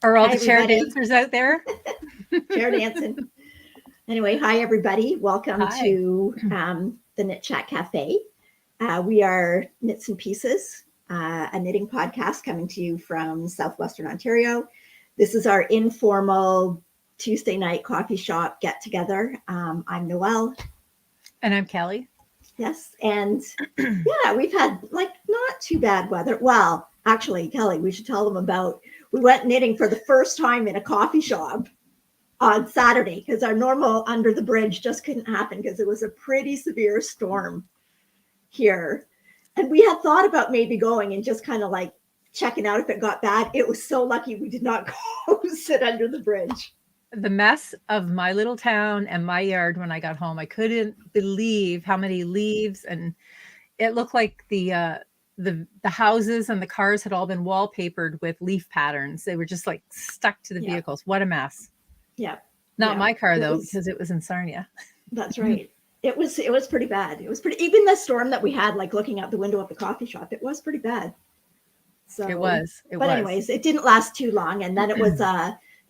Are all Hi, the chair everybody. dancers out there? Chair dancing. Anyway, hi, everybody. Welcome Hi. to the KnitChat Cafe. We are Knits and Pieces, a knitting podcast coming to you from Southwestern Ontario. This is our informal Tuesday night coffee shop get-together. I'm Noelle. And I'm Kelly. Yes, and yeah, we've had not too bad weather. Well, actually, Kelly, we should tell them about, we went knitting for the first time in a coffee shop on Saturday because our normal under the bridge just couldn't happen because it was a pretty severe storm here. And we had thought about maybe going and just kind of like checking out if it got bad. It was so lucky we did not go sit under the bridge. The mess of my little town and my yard when I got home, I couldn't believe how many leaves, and it looked like the houses and the cars had all been wallpapered with leaf patterns. They were just like stuck to the vehicles. What a mess. Yeah. Not my car though, because it was in Sarnia. That's right. It was pretty bad. It was pretty, even the storm that we had, like looking out the window of the coffee shop, it was pretty bad. So it was. Anyways, it didn't last too long. And then it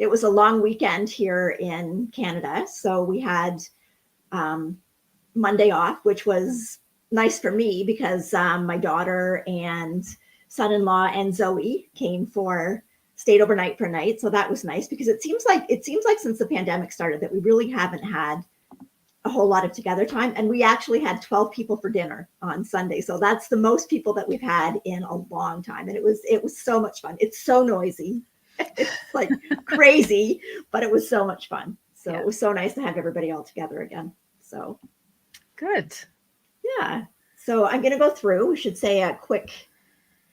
was a long weekend here in Canada. So we had Monday off, which was nice for me because my daughter and son-in-law and Zoe stayed overnight for a night. So that was nice because it seems like since the pandemic started that we really haven't had a whole lot of together time. And we actually had 12 people for dinner on Sunday. So that's the most people that we've had in a long time. And it was so much fun. It's so noisy. It's like crazy, but it was so much fun. So It was so nice to have everybody all together again. So good. Yeah. So I'm going to go through. We should say a quick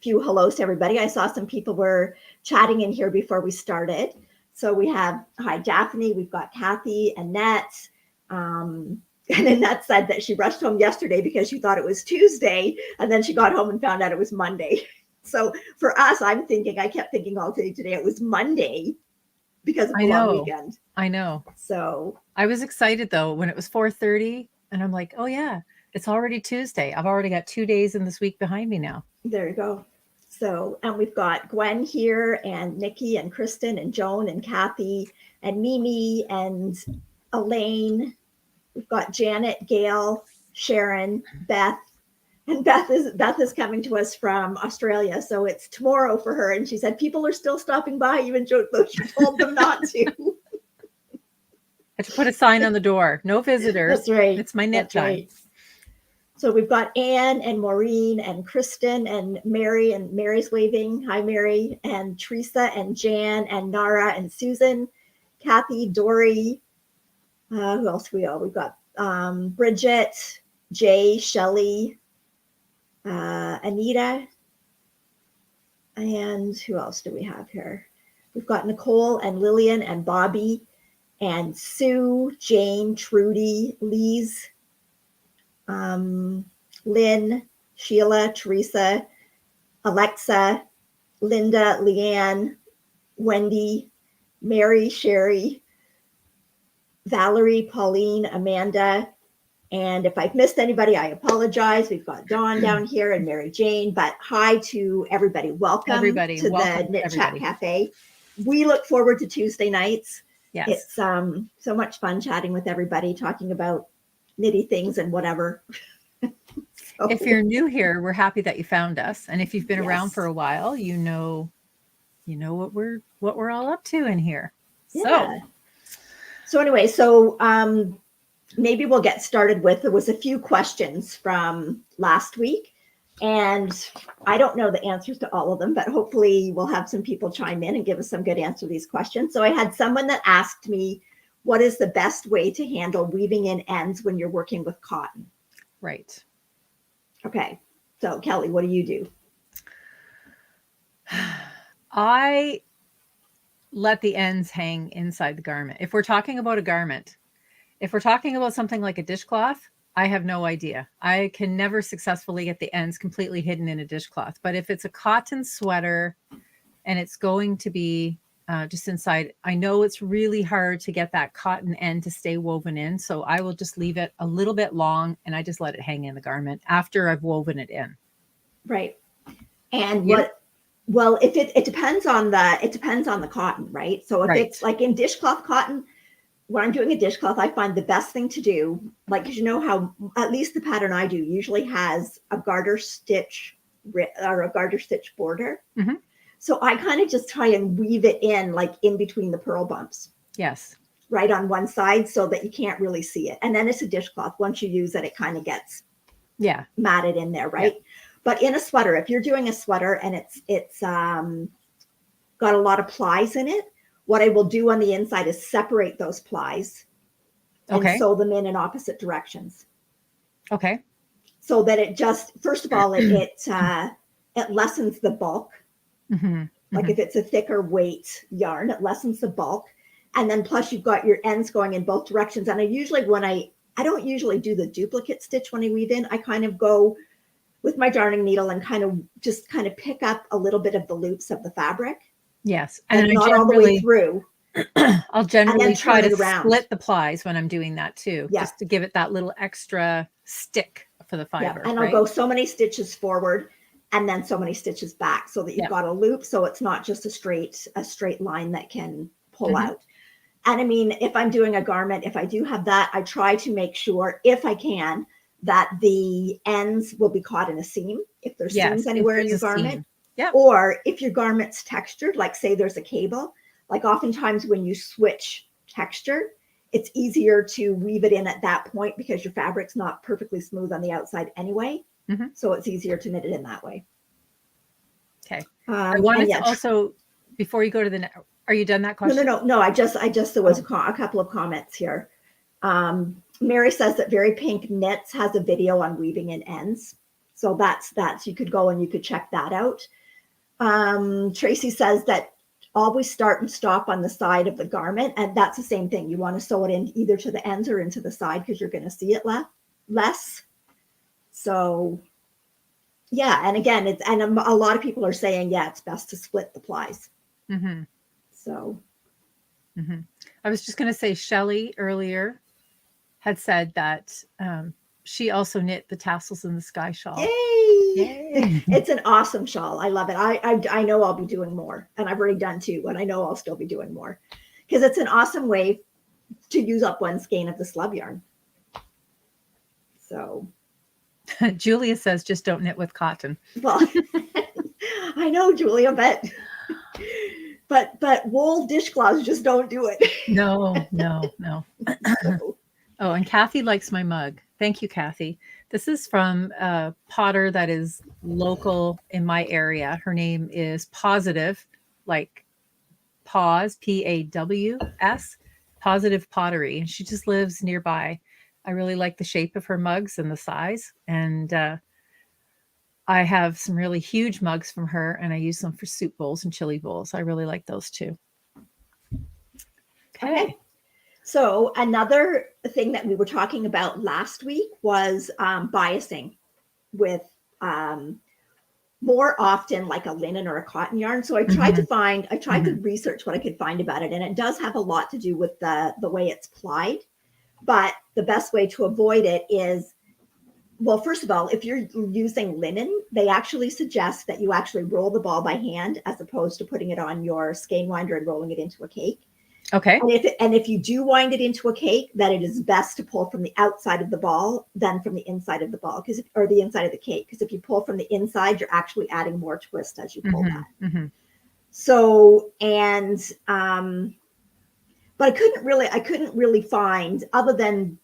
few hellos to everybody. I saw some people were chatting in here before we started. So we have, hi, Daphne. We've got Kathy, Annette. And Annette said that she rushed home yesterday because she thought it was Tuesday. And then she got home and found out it was Monday. So for us, I kept thinking all day today it was Monday because of the long weekend. I know. So I was excited though when it was 4:30 and I'm like, oh yeah, it's already Tuesday. I've already got 2 days in this week behind me now. There you go. So, and we've got Gwen here and Nikki and Kristen and Joan and Kathy and Mimi and Elaine. We've got Janet, Gail, Sharon, Beth. And Beth is coming to us from Australia. So it's tomorrow for her. And she said, people are still stopping by, even though she told them not to. I had to put a sign on the door. No visitors. That's right. It's my knit time. Right. So we've got Anne and Maureen and Kristen and Mary's waving. Hi, Mary. And Teresa and Jan and Nara and Susan, Kathy, Dory. Who else we all? We've got Bridget, Jay, Shelley, Anita. And who else do we have here? We've got Nicole and Lillian and Bobby and Sue, Jane, Trudy, Lise, Lynn, Sheila, Teresa, Alexa, Linda, Leanne, Wendy, Mary, Sherry, Valerie, Pauline, Amanda. And if I've missed anybody, I apologize. We've got Dawn down here and Mary Jane, but hi to everybody. Welcome to the KnitChat Cafe. We look forward to Tuesday nights. Yes. It's so much fun chatting with everybody, talking about knitty things and whatever. So, if you're new here, we're happy that you found us. And if you've been around for a while, you know what we're all up to in here. Yeah. So anyway, maybe we'll get started with, there was a few questions from last week, and I don't know the answers to all of them, but hopefully we'll have some people chime in and give us some good answer to these questions. So I had someone that asked me, what is the best way to handle weaving in ends when you're working with cotton? Right. Okay. So Kelly, what do you do? I let the ends hang inside the garment. If we're talking about a garment, if we're talking about something like a dishcloth, I have no idea. I can never successfully get the ends completely hidden in a dishcloth. But if it's a cotton sweater and it's going to be just inside, I know it's really hard to get that cotton end to stay woven in. So I will just leave it a little bit long and I just let it hang in the garment after I've woven it in. Right. And what Well, if it depends on the cotton, right? So if Right. it's like in dishcloth cotton, when I'm doing a dishcloth, I find the best thing to do, like, because you know how at least the pattern I do usually has a garter stitch or a garter stitch border. Mhm. So I kind of just try and weave it in, like in between the purl bumps, Yes. right on one side, so that you can't really see it. And then it's a dishcloth. Once you use it, it kind of gets Yeah. matted in there, right? Yeah. But in a sweater, if you're doing a sweater and it's got a lot of plies in it, what I will do on the inside is separate those plies and Okay. sew them in opposite directions, Okay. so that it just, first of all, it lessens the bulk. Mhm. Like if it's a thicker weight yarn, it lessens the bulk. And then plus you've got your ends going in both directions. And I usually, I don't usually do the duplicate stitch when I weave in. I kind of go with my darning needle and kind of pick up a little bit of the loops of the fabric. Yes. And And not all the way through. I'll generally try turn to it around. split the plies when I'm doing that too, Yeah. just to give it that little extra stick for the fiber. Yeah. And I'll go so many stitches forward and then so many stitches back, so that you've got a loop, so it's not just a straight line that can pull out. And I mean, if I'm doing a garment, if I do have that, I try to make sure, if I can, that the ends will be caught in a seam, if there's seams anywhere in your garment. Yeah. Or if your garment's textured, like say there's a cable, like oftentimes when you switch texture, it's easier to weave it in at that point because your fabric's not perfectly smooth on the outside anyway. So it's easier to knit it in that way. Okay. I wanted to also, before you go to the, are you done that question? No. I just there was a couple of comments here. Mary says that Very Pink Knits has a video on weaving in ends. So that's, you could go and you could check that out. Tracy says that always start and stop on the side of the garment. And that's the same thing. You want to sew it in either to the ends or into the side, because you're going to see it less. So yeah. And again, a lot of people are saying, yeah, it's best to split the plies. So. I was just going to say, Shelley earlier had said that she also knit the tassels in the sky shawl. Yay! It's an awesome shawl. I love it. I know I'll be doing more, and I've already done 2, and I know I'll still be doing more, because it's an awesome way to use up one skein of the slub yarn. So Julia says, just don't knit with cotton. Well, I know, Julia, but wool dishcloths just don't do it. No. So. Oh, and Kathy likes my mug. Thank you, Kathy. This is from a potter that is local in my area. Her name is Positive, like Pause, Paws, Positive Pottery. And she just lives nearby. I really like the shape of her mugs and the size. And I have some really huge mugs from her, and I use them for soup bowls and chili bowls. I really like those too. Okay. So another thing that we were talking about last week was biasing with more often like a linen or a cotton yarn. So I tried to research what I could find about it. And it does have a lot to do with the way it's plied. But the best way to avoid it is, well, first of all, if you're using linen, they actually suggest that you actually roll the ball by hand as opposed to putting it on your skein winder and rolling it into a cake. Okay. And if you do wind it into a cake, then it is best to pull from the outside of the ball than from the inside of the ball, or the inside of the cake. Because if you pull from the inside, you're actually adding more twist as you pull that. So, and but I couldn't really find, other than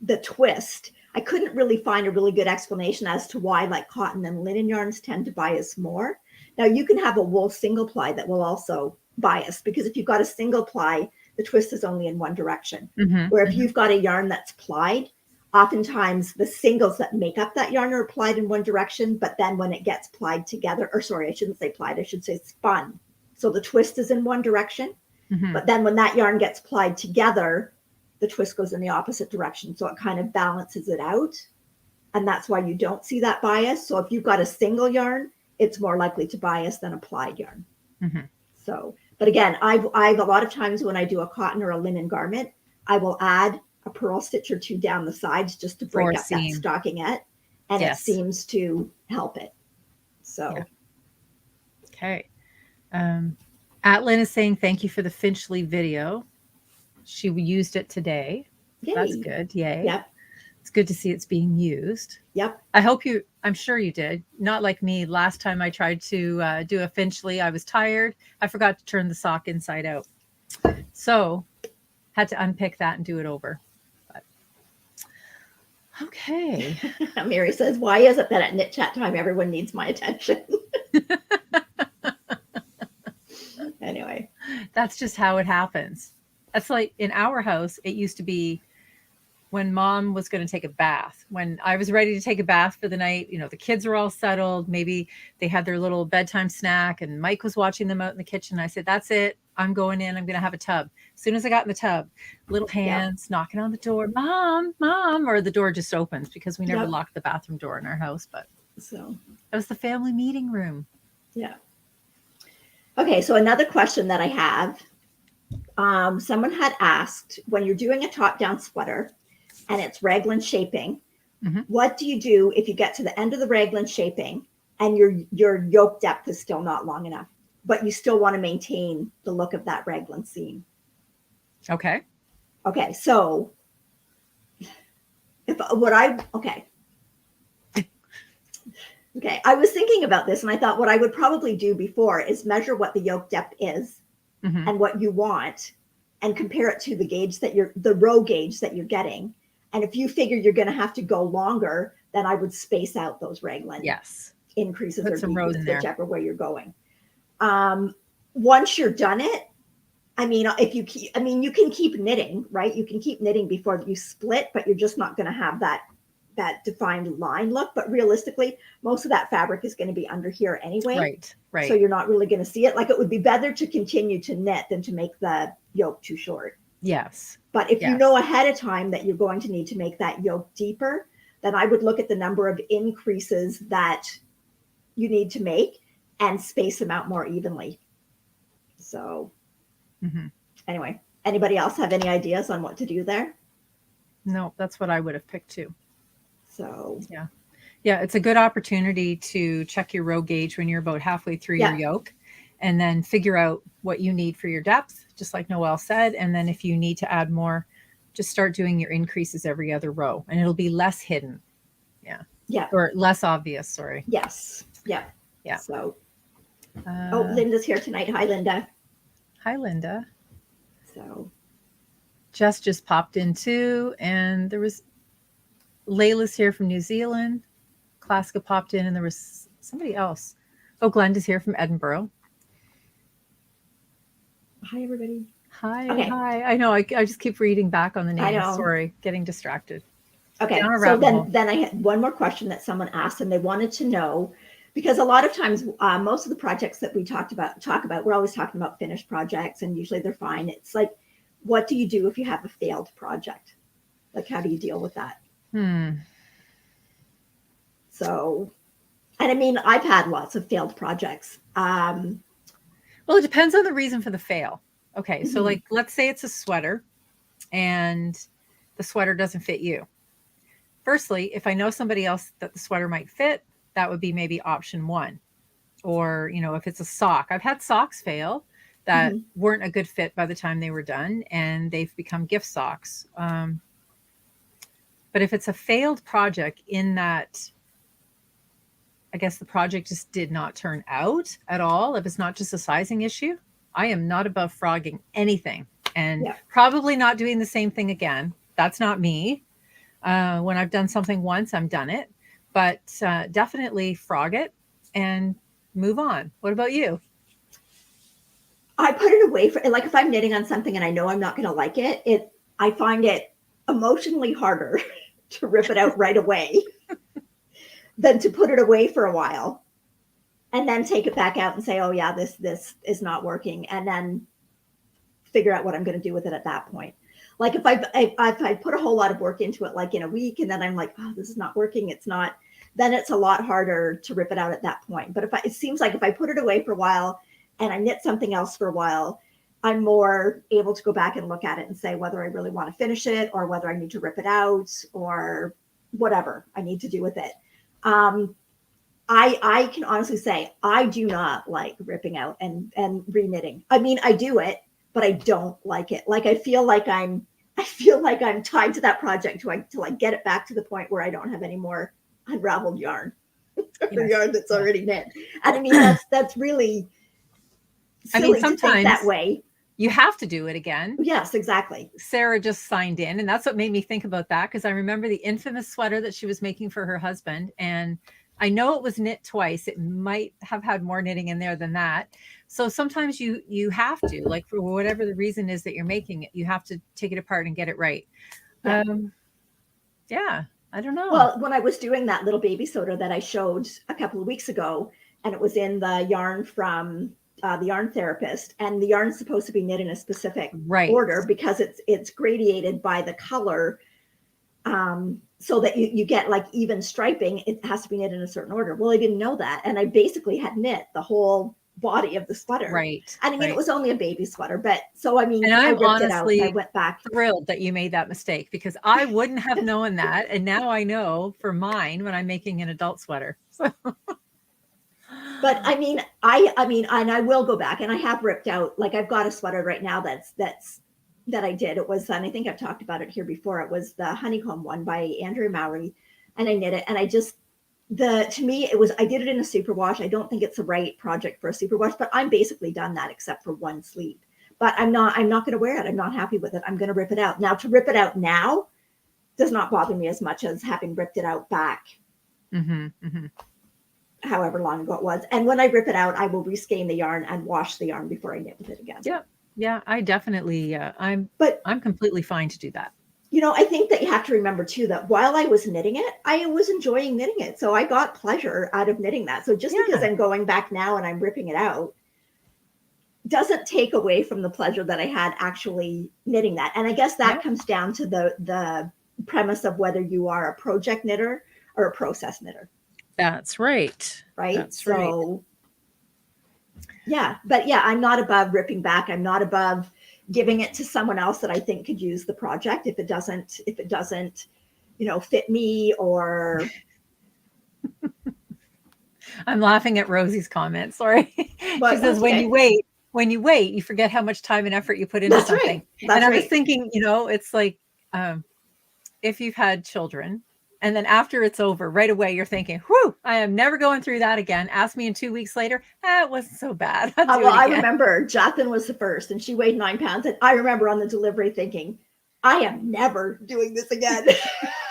the twist, I couldn't really find a really good explanation as to why like cotton and linen yarns tend to bias more. Now you can have a wool single ply that will also bias, because if you've got a single ply, the twist is only in one direction. Where if you've got a yarn that's plied, oftentimes the singles that make up that yarn are plied in one direction, but then when it gets plied together, or sorry, I shouldn't say plied, I should say spun. So the twist is in one direction, but then when that yarn gets plied together, the twist goes in the opposite direction. So it kind of balances it out. And that's why you don't see that bias. So if you've got a single yarn, it's more likely to bias than a plied yarn. So, but again, I've a lot of times when I do a cotton or a linen garment, I will add a purl stitch or 2 down the sides just to break up that stockinette, and it seems to help it. So, Okay. Atlin is saying thank you for the Finchley video. She used it today. Yay. That's good. Yay. Yep. It's good to see it's being used. Yep. I'm sure you did. Not like me. Last time I tried to do a Finchley, I was tired. I forgot to turn the sock inside out. So had to unpick that and do it over. But, okay. Mary says, why is it that at KnitChat time, everyone needs my attention? Anyway. That's just how it happens. That's like in our house, it used to be when mom was going to take a bath, when I was ready to take a bath for the night, you know, the kids were all settled. Maybe they had their little bedtime snack and Mike was watching them out in the kitchen. I said, that's it. I'm going in. I'm going to have a tub. As soon as I got in the tub, little hands knocking on the door, mom, or the door just opens because we never locked the bathroom door in our house. But so it was the family meeting room. Yeah. Okay. So another question that I have, someone had asked, when you're doing a top-down sweater and it's raglan shaping, what do you do if you get to the end of the raglan shaping and your yoke depth is still not long enough, but you still want to maintain the look of that raglan seam? Okay. So I was thinking about this and I thought what I would probably do before is measure what the yoke depth is and what you want and compare it to the row gauge that you're getting. And if you figure you're going to have to go longer, then I would space out those raglan increases or decreases, whichever way you're going. Once you're done it, you can keep knitting, right? You can keep knitting before you split, but you're just not going to have that defined line look. But realistically, most of that fabric is going to be under here anyway. Right. So you're not really going to see it. Like, it would be better to continue to knit than to make the yoke too short. Yes. But if you know ahead of time that you're going to need to make that yoke deeper, then I would look at the number of increases that you need to make and space them out more evenly. So anyway, anybody else have any ideas on what to do there? No, that's what I would have picked too. So yeah, it's a good opportunity to check your row gauge when you're about halfway through your yoke, and then figure out what you need for your depth, just like Noelle said. And then if you need to add more, just start doing your increases every other row and it'll be less hidden. Yeah. Or less obvious, sorry. Yes. Yeah. Yeah. So, Linda's here tonight. Hi, Linda. Hi, Linda. So Jess just popped in too. And there was Layla's here from New Zealand. Klaska popped in and there was somebody else. Oh, Glenda's here from Edinburgh. Hi, everybody. Hi. Okay. Hi. I know. I just keep reading back on the names. Sorry, getting distracted. Okay. So then I had one more question that someone asked, and they wanted to know, because a lot of times, most of the projects that we talk about, we're always talking about finished projects, and usually they're fine. It's like, what do you do if you have a failed project? Like, how do you deal with that? So, and I mean, I've had lots of failed projects. Well, it depends on the reason for the fail. Okay. So like, let's say it's a sweater and the sweater doesn't fit you. Firstly, if I know somebody else that the sweater might fit, that would be maybe option one. Or, you know, if it's a sock, I've had socks fail that weren't a good fit by the time they were done and they've become gift socks. But if it's a failed project in that, I guess the project just did not turn out at all, if it's not just a sizing issue, I am not above frogging anything and probably not doing the same thing again. That's not me. When I've done something once, I'm done it, but definitely frog it and move on. What about you? I put it away for, like, if I'm knitting on something and I know I'm not going to like it, I find it emotionally harder to rip it out right away than to put it away for a while and then take it back out and say, oh yeah, this is not working. And then figure out what I'm going to do with it at that point. Like if I put a whole lot of work into it, like in a week, and then I'm like, oh, this is not working. It's not, then it's a lot harder to rip it out at that point. But it seems like if I put it away for a while and I knit something else for a while, I'm more able to go back and look at it and say whether I really want to finish it or whether I need to rip it out or whatever I need to do with it. I can honestly say I do not like ripping out and reknitting. I mean, I do it, but I don't like it. Like I feel like I'm tied to that project till I get it back to the point where I don't have any more unraveled yarn or Yes. yarn that's Yes. already knit. And I mean, that's really I mean, silly to think that sometimes way. you have to do it again. Yes, exactly. Sarah just signed in, and that's what made me think about that, because I remember the infamous sweater that she was making for her husband, and I know it was knit twice. It might have had more knitting in there than that. So sometimes you have to, like, for whatever the reason is that you're making it, you have to take it apart and get it right. Yeah. Yeah, I don't know. Well, when I was doing that little baby sweater that I showed a couple of weeks ago, and it was in the yarn from the yarn therapist, and the yarn's supposed to be knit in a specific order because it's gradiated by the color, so that you get like even striping. It has to be knit in a certain order. Well, I didn't know that, and I basically had knit the whole body of the sweater. Right. And I mean, it was only a baby sweater, but so I mean, and I I'm ripped it out. honestly I went back. thrilled that you made that mistake, because I wouldn't have known that, and now I know for mine when I'm making an adult sweater. So. But I mean, and I will go back, and I have ripped out, like I've got a sweater right now that I did. It was, and I think I've talked about it here before. It was the honeycomb one by Andrew Mowry, and I knit it, and to me, it was, I did it in a superwash. I don't think it's the right project for a superwash, but I'm basically done that except for one sleeve. But I'm not going to wear it. I'm not happy with it. I'm going to rip it out. Now, to rip it out now does not bother me as much as having ripped it out back. However long ago it was. And when I rip it out, I will reskein the yarn and wash the yarn before I knit with it again. Yeah, I definitely, I'm completely fine to do that. You know, I think that you have to remember too, that while I was knitting it, I was enjoying knitting it. So I got pleasure out of knitting that. So just because I'm going back now and I'm ripping it out doesn't take away from the pleasure that I had actually knitting that. And I guess that comes down to the premise of whether you are a project knitter or a process knitter. That's right. Right. That's so, yeah, but yeah, I'm not above ripping back. I'm not above giving it to someone else that I think could use the project if it doesn't, fit me or. I'm laughing at Rosie's comment. Sorry. But she says, when you wait, you forget how much time and effort you put into something. Right. I was thinking, it's like, if you've had children, and then after it's over, right away, you're thinking, whew, I am never going through that again. Ask me in 2 weeks later. It wasn't so bad. I remember Jacqueline was the first, and she weighed 9 pounds. And I remember on the delivery thinking, I am never doing this again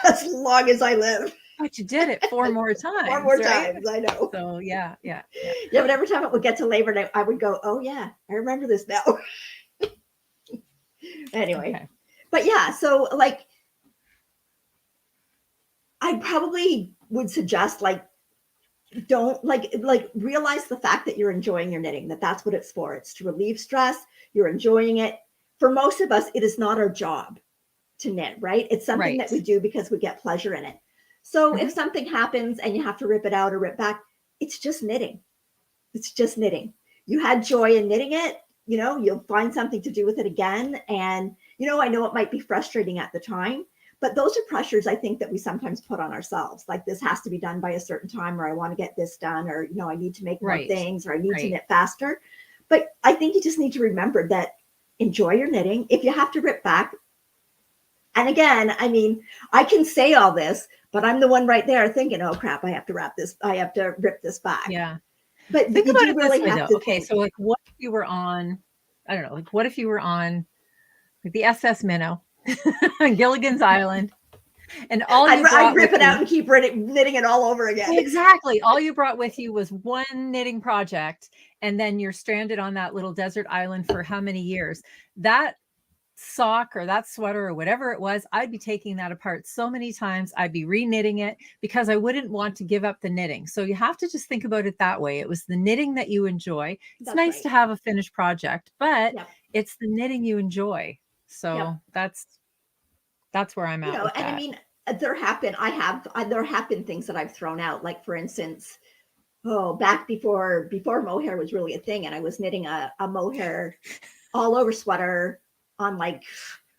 as long as I live. But you did it 4 more times. 4 more times, I know. So, yeah. But every time it would get to Labor Day, I would go, oh, yeah, I remember this now. Anyway. Okay. But yeah, so like, I probably would suggest don't realize the fact that you're enjoying your knitting, that's what it's for. It's to relieve stress. You're enjoying it. For most of us, it is not our job to knit, right? It's something that we do because we get pleasure in it. So if something happens and you have to rip it out or rip back, it's just knitting. It's just knitting. You had joy in knitting it. You'll find something to do with it again. And, I know it might be frustrating at the time, but those are pressures I think that we sometimes put on ourselves. Like, this has to be done by a certain time, or I want to get this done, or, I need to make more things, or I need to knit faster. But I think you just need to remember that enjoy your knitting. If you have to rip back. And again, I mean, I can say all this, but I'm the one right there thinking, oh crap, I have to rip this back. Yeah. But think about it really this way, though. Okay. So like, what if you were on, I don't know, like what if you were on like the SS Minnow, Gilligan's Island, and I'd rip it out and keep knitting it all over again. Exactly. All you brought with you was one knitting project, and then you're stranded on that little desert island for how many years? That sock or that sweater or whatever it was, I'd be taking that apart so many times. I'd be re-knitting it because I wouldn't want to give up the knitting. So you have to just think about it that way. It was the knitting that you enjoy. It's nice to have a finished project, but it's the knitting you enjoy. So that's where I'm at with that. I mean, there have been things that I've thrown out. Like, for instance, back before mohair was really a thing, and I was knitting a mohair all over sweater on like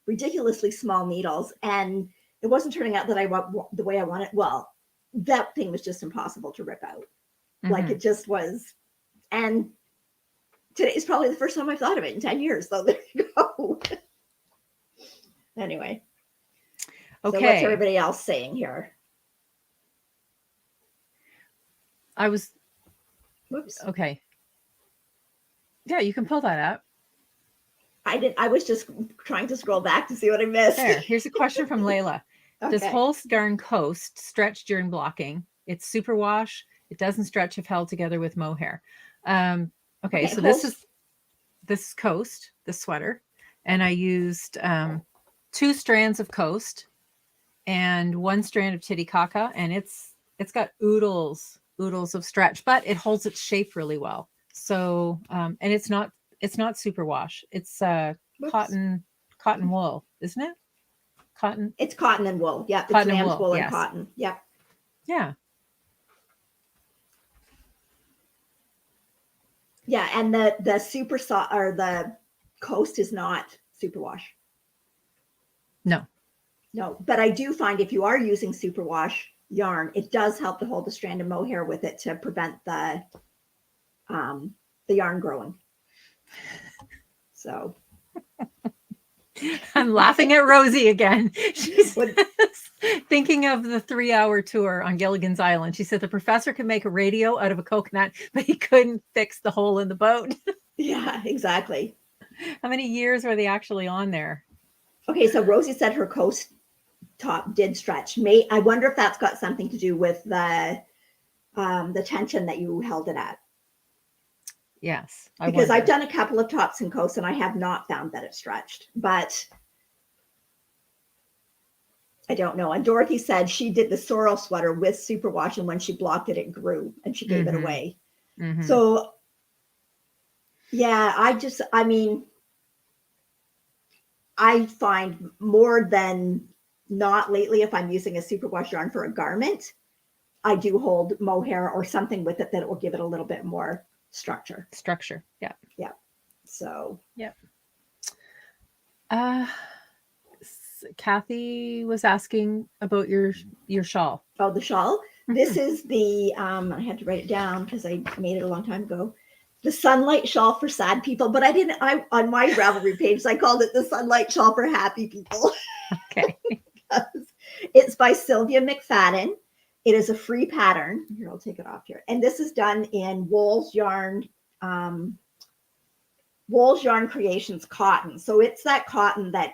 ridiculously small needles, and it wasn't turning out that the way I wanted. Well, that thing was just impossible to rip out. Like it just was. And today is probably the first time I've thought of it in 10 years. So there you go. Anyway. Okay. So what's everybody else saying here? Whoops. Okay. Yeah, you can pull that up. I was just trying to scroll back to see what I missed. There. Here's a question from Layla. Okay. Does whole yarn coast stretch during blocking? It's superwash. It doesn't stretch if held together with mohair. Okay, so this is coast, the sweater, and I used 2 strands of coast and 1 strand of Titicaca, and it's got oodles of stretch, but it holds its shape really well. So and it's not superwash. It's cotton wool, isn't it? Cotton. It's cotton and wool. Yeah, it's Cotton lamb's and wool and yes. cotton. Yep. Yeah. Yeah, and the super soft or the coast is not superwash. No. But I do find if you are using superwash yarn, it does help to hold the strand of mohair with it to prevent the yarn growing. So I'm laughing at Rosie again. She's thinking of the 3-hour tour on Gilligan's Island. She said the professor could make a radio out of a coconut, but he couldn't fix the hole in the boat. Yeah, exactly. How many years were they actually on there? Okay, so Rosie said her coast top did stretch. I wonder if that's got something to do with the tension that you held it at. Yes, because I've done a couple of tops in coast and I have not found that it stretched, but I don't know. And Dorothy said she did the sorrel sweater with superwash, and when she blocked it, it grew, and she gave it away. So yeah, I find more than not lately, if I'm using a superwash yarn for a garment, I do hold mohair or something with it that it will give it a little bit more structure. Yeah. So Kathy was asking about your shawl. Oh, the shawl. This is the I had to write it down because I made it a long time ago. The sunlight shawl for sad people, but I on my Ravelry page I called it the sunlight shawl for happy people. Okay. It's by Sylvia McFadden. It is a free pattern. Here, I'll take it off here. And this is done in Wool's Yarn Creations cotton. So it's that cotton that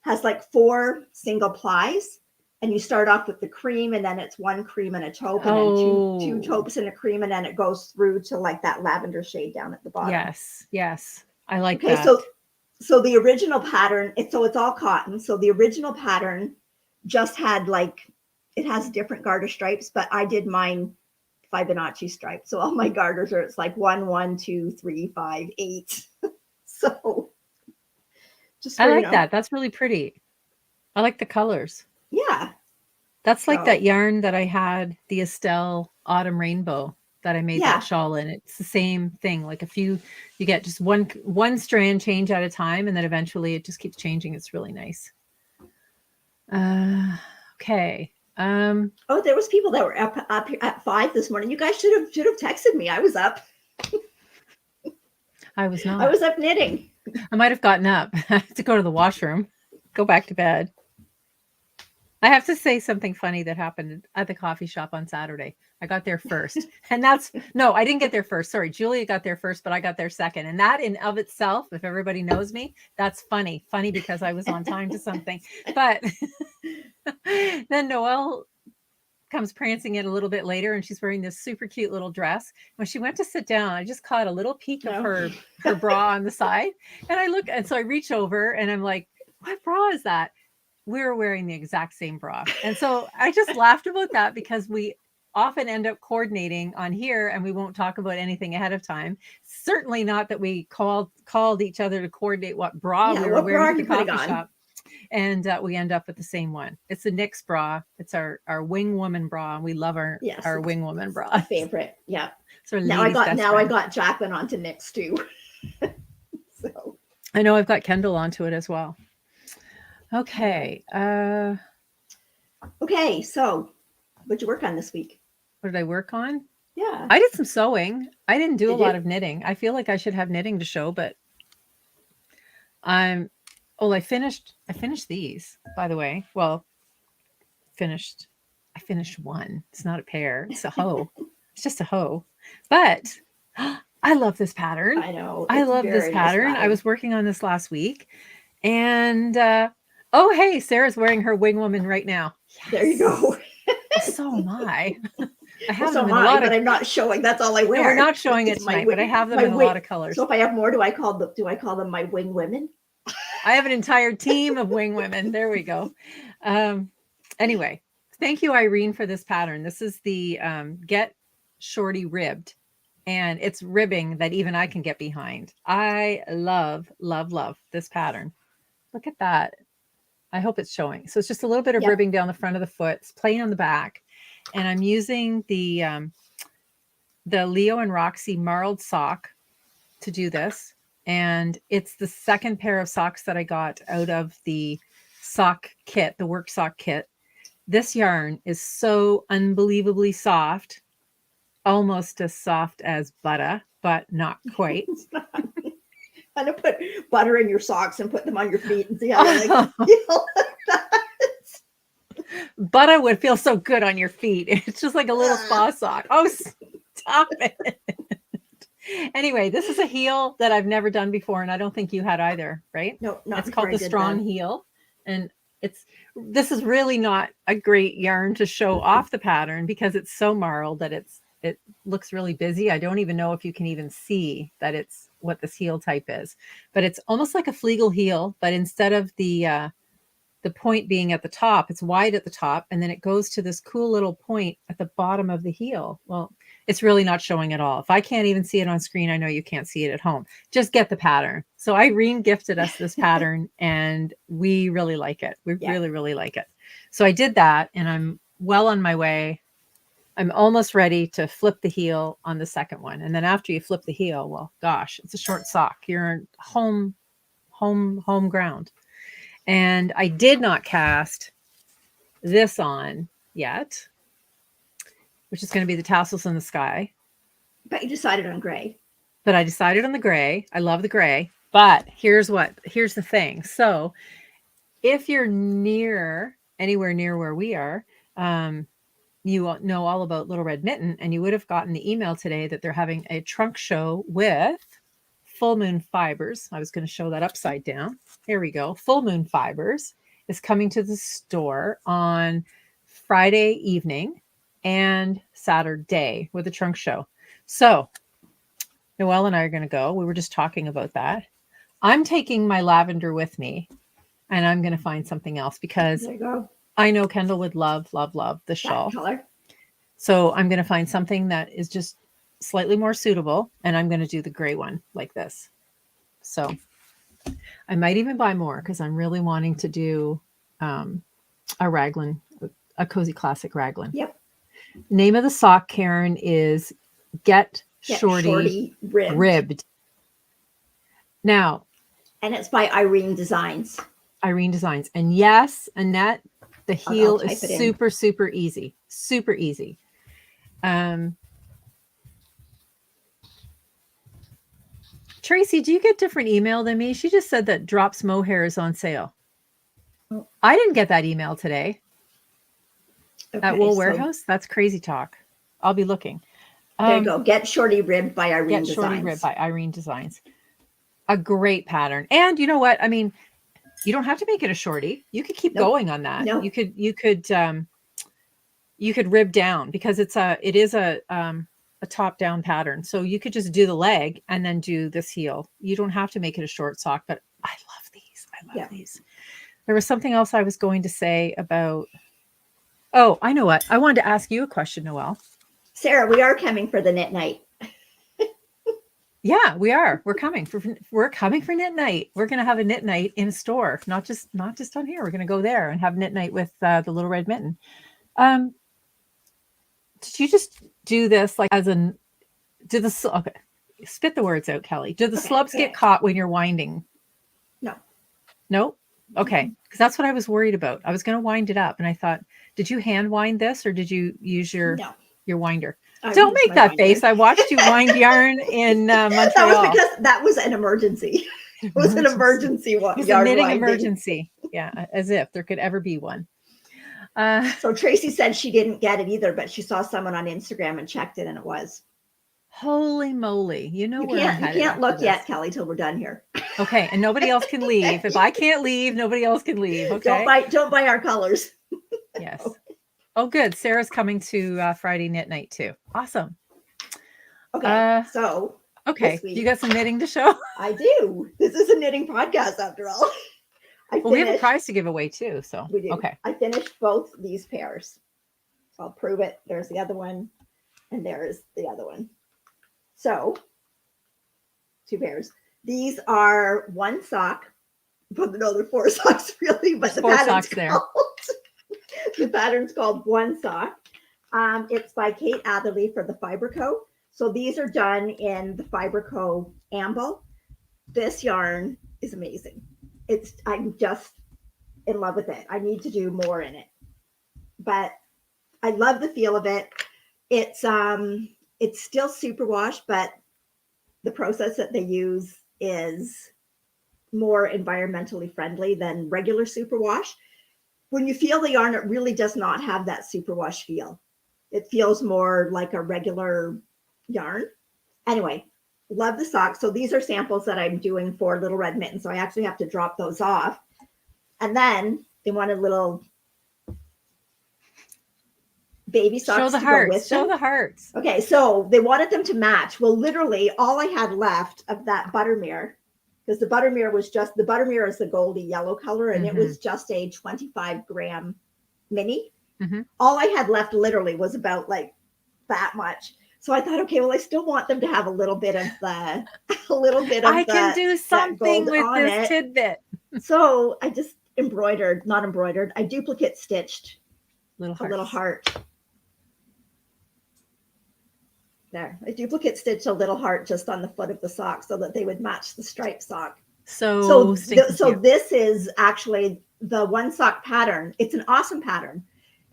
has like 4 single plies, and you start off with the cream, and then it's 1 cream and a taupe, and then two taupes and a cream, and then it goes through to like that lavender shade down at the bottom. Yes. I like that. So the original pattern, it's all cotton. So the original pattern just had it has different garter stripes, but I did mine Fibonacci stripes. So all my garters are, it's like 1, 1, 2, 3, 5, 8. So just I like that. That's really pretty. I like the colors. Yeah. That's like that yarn that I had, the Estelle Autumn Rainbow, that I made that shawl in. It's the same thing. Like you get just one strand change at a time, and then eventually it just keeps changing. It's really nice. Okay. There was people that were up at 5 this morning. You guys should have texted me. I was up. I was not. I was up knitting. I might have gotten up to go to the washroom, go back to bed. I have to say something funny that happened at the coffee shop on Saturday. I got there first. And I didn't get there first. Sorry, Julia got there first, but I got there second. And that in of itself, if everybody knows me, that's funny. Funny because I was on time to something. But then Noelle comes prancing in a little bit later, and she's wearing this super cute little dress. When she went to sit down, I just caught a little peek of her bra on the side. And I look, and so I reach over and I'm like, what bra is that? We're wearing the exact same bra. And so I just laughed about that because we often end up coordinating on here, and we won't talk about anything ahead of time. Certainly not that we called each other to coordinate what bra we were wearing at the coffee shop. And we end up with the same one. It's a NYX bra. It's our wing woman bra, and we love our wing woman bra. Favorite. Yeah. So now I got Jacqueline onto NYX too. So I know I've got Kendall onto it as well. Okay. Okay. So what'd you work on this week? What did I work on? Yeah. I did some sewing. I didn't do a Did lot you? of knitting. I feel like I should have knitting to show, but I'm oh, I finished these, by the way. Well, finished I finished one. It's not a pair. It's a hoe. It's just a hoe. But I love this pattern. I know. I It's love this very nice pattern. I pattern. was working on this last week. And oh, hey, Sarah's wearing her wing woman right now. There you Yes. go. Well, so am I. I Well, have so them am in a I, lot but of. I'm not showing. That's all I wear. No, we're not showing it It's tonight, but I have them in a wing. lot of colors. So if I have more, do I call them my wing women? I have an entire team of wing women. There we go. Anyway, thank you, Irene, for this pattern. This is the Get Shorty Ribbed, and it's ribbing that even I can get behind. I love, love, love this pattern. Look at that. I hope it's showing. So it's just a little bit of ribbing down the front of the foot. It's plain on the back. And I'm using the Leo and Roxy marled sock to do this. And it's the second pair of socks that I got out of the sock kit, the work sock kit. This yarn is so unbelievably soft, almost as soft as butter, but not quite. I'm gonna put butter in your socks and put them on your feet and see how they feel. Butter would feel so good on your feet. It's just like a little spa sock. Oh, stop it. Anyway, this is a heel that I've never done before, and I don't think you had either, right? No, not It's called the Strong that. Heel, and this is really not a great yarn to show off the pattern because it's so marled that it looks really busy. I don't even know if you can even see that it's what this heel type is, but it's almost like a Flegel heel, but instead of the point being at the top, it's wide at the top, and then it goes to this cool little point at the bottom of the heel. Well, it's really not showing at all. If I can't even see it on screen, I know you can't see it at home. Just get the pattern. So Irene gifted us this pattern, and we really like it. We really, really like it. So I did that, and I'm well on my way. I'm almost ready to flip the heel on the second one. And then after you flip the heel, well, gosh, it's a short sock. You're home ground. And I did not cast this on yet, which is going to be the Tassels in the Sky. But you decided on gray. But I decided on the gray. I love the gray. But here's the thing. So if you're anywhere near where we are, you know all about Little Red Mitten, and you would have gotten the email today that they're having a trunk show with Full Moon Fibers. I was going to show that upside down. Here we go. Full Moon Fibers is coming to the store on Friday evening and Saturday with a trunk show. So Noelle and I are going to go. We were just talking about that. I'm taking my lavender with me, and I'm going to find something else because there you go. I know Kendall would love, love, love the shawl. Color. So I'm going to find something that is just slightly more suitable, and I'm going to do the gray one like this. So I might even buy more because I'm really wanting to do a Raglan, a cozy classic Raglan. Yep. Name of the sock, Karen, is Get Shorty Ribbed. Now, and it's by Irene Designs. Irene Designs. And yes, Annette, the heel is super, super easy. Super easy. Tracy, do you get different email than me? She just said that Drops Mohair is on sale. Oh. I didn't get that email today. Okay, at Wool Warehouse. That's crazy talk. I'll be looking. There you go. Get Shorty Ribbed by Irene Get Shorty Ribbed by Irene Designs. A great pattern. And you know what? I mean, you don't have to make it a shorty. You could keep going on that. You could rib down because it is a top down pattern. So you could just do the leg and then do this heel. You don't have to make it a short sock, but I love these. I love these. There was something else I was going to say about, oh, I know what. I wanted to ask you a question, Noelle. Sarah, we are coming for the knit night. Yeah, we are. We're coming for knit night. We're going to have a knit night in a store, not just on here. We're going to go there and have knit night with the Little Red Mitten. Did you just do this like okay, spit the words out, Kelly. Do the slubs get caught when you're winding? No? Okay. Because that's what I was worried about. I was going to wind it up and I thought, did you hand wind this or did you use your winder? Don't used make my that wind face. yarn. I watched you wind yarn in That was Montreal. because that was an emergency. It was an emergency It was a yarn knitting winding. emergency. Yeah, as if there could ever be one. So Tracy said she didn't get it either, but she saw someone on Instagram and checked it, and it was. Holy moly! You know You where I'm can't headed look after yet, this. Kelly, till we're done here. Okay, and nobody else can leave. If I can't leave, nobody else can leave. Okay. Don't buy our colors. Yes. Oh, good. Sarah's coming to Friday knit night too. Awesome. Okay, so okay, this week, you got some knitting to show? I do. This is a knitting podcast after all. Well, we have a prize to give away too. So we do. Okay. I finished both these pairs. So I'll prove it. There's the other one, and there's the other one. So 2 pairs. These are 1 sock. But no, they're 4 socks really. But the 4 socks there. The pattern's called 1 sock. It's by Kate Atherley for the Fiber Co. So these are done in the Fiber Co. Amble. This yarn is amazing. I'm just in love with it. I need to do more in it, but I love the feel of it. It's still superwash, but the process that they use is more environmentally friendly than regular superwash. When you feel the yarn, it really does not have that superwash feel. It feels more like a regular yarn. Anyway, love the socks. So these are samples that I'm doing for Little Red Mitten. So I actually have to drop those off. And then they wanted little baby socks Show the to hearts. go with them. Show the hearts. Okay, so they wanted them to match. Well, literally all I had left of that buttermere, because the buttermere is the goldy yellow color, and it was just a 25-gram mini. All I had left literally was about like that much. So I thought, okay, well, I still want them to have a little bit of the, I can do something with this tidbit. So I just I duplicate stitched a little heart. There, I duplicate stitched a little heart just on the foot of the sock so that they would match the striped sock. So this is actually the 1 sock pattern. It's an awesome pattern.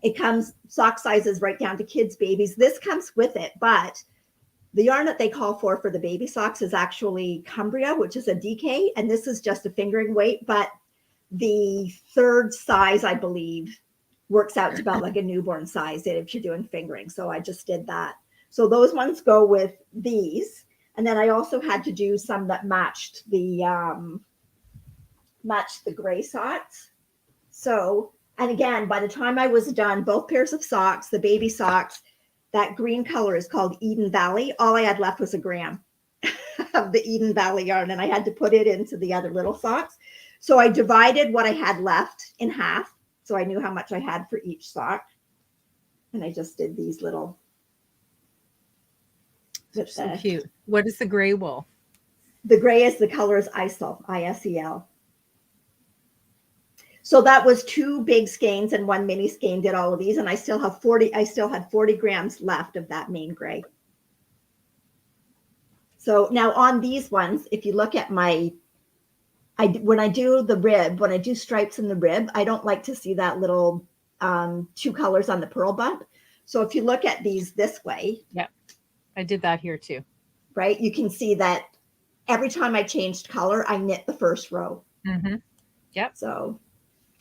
It comes sock sizes right down to kids' babies. This comes with it, but the yarn that they call for the baby socks is actually Cumbria, which is a DK, and this is just a fingering weight, but the 3rd size, I believe, works out to about like a newborn size if you're doing fingering. So I just did that. So those ones go with these. And then I also had to do some that matched the gray socks. So, and again, by the time I was done, both pairs of socks, the baby socks, that green color is called Eden Valley. All I had left was a gram of the Eden Valley yarn, and I had to put it into the other little socks. So I divided what I had left in half. So I knew how much I had for each sock. And I just did these little. So cute. What is the gray wool? The gray is the color is ISEL, ISEL. So that was 2 big skeins and 1 mini skein did all of these. And I still had 40 grams left of that main gray. So now on these ones, if you look at when I do the rib, when I do stripes in the rib, I don't like to see that little 2 colors on the purl bump. So if you look at these this way. Yeah, I did that here too. Right. You can see that every time I changed color, I knit the first row. Yep. So,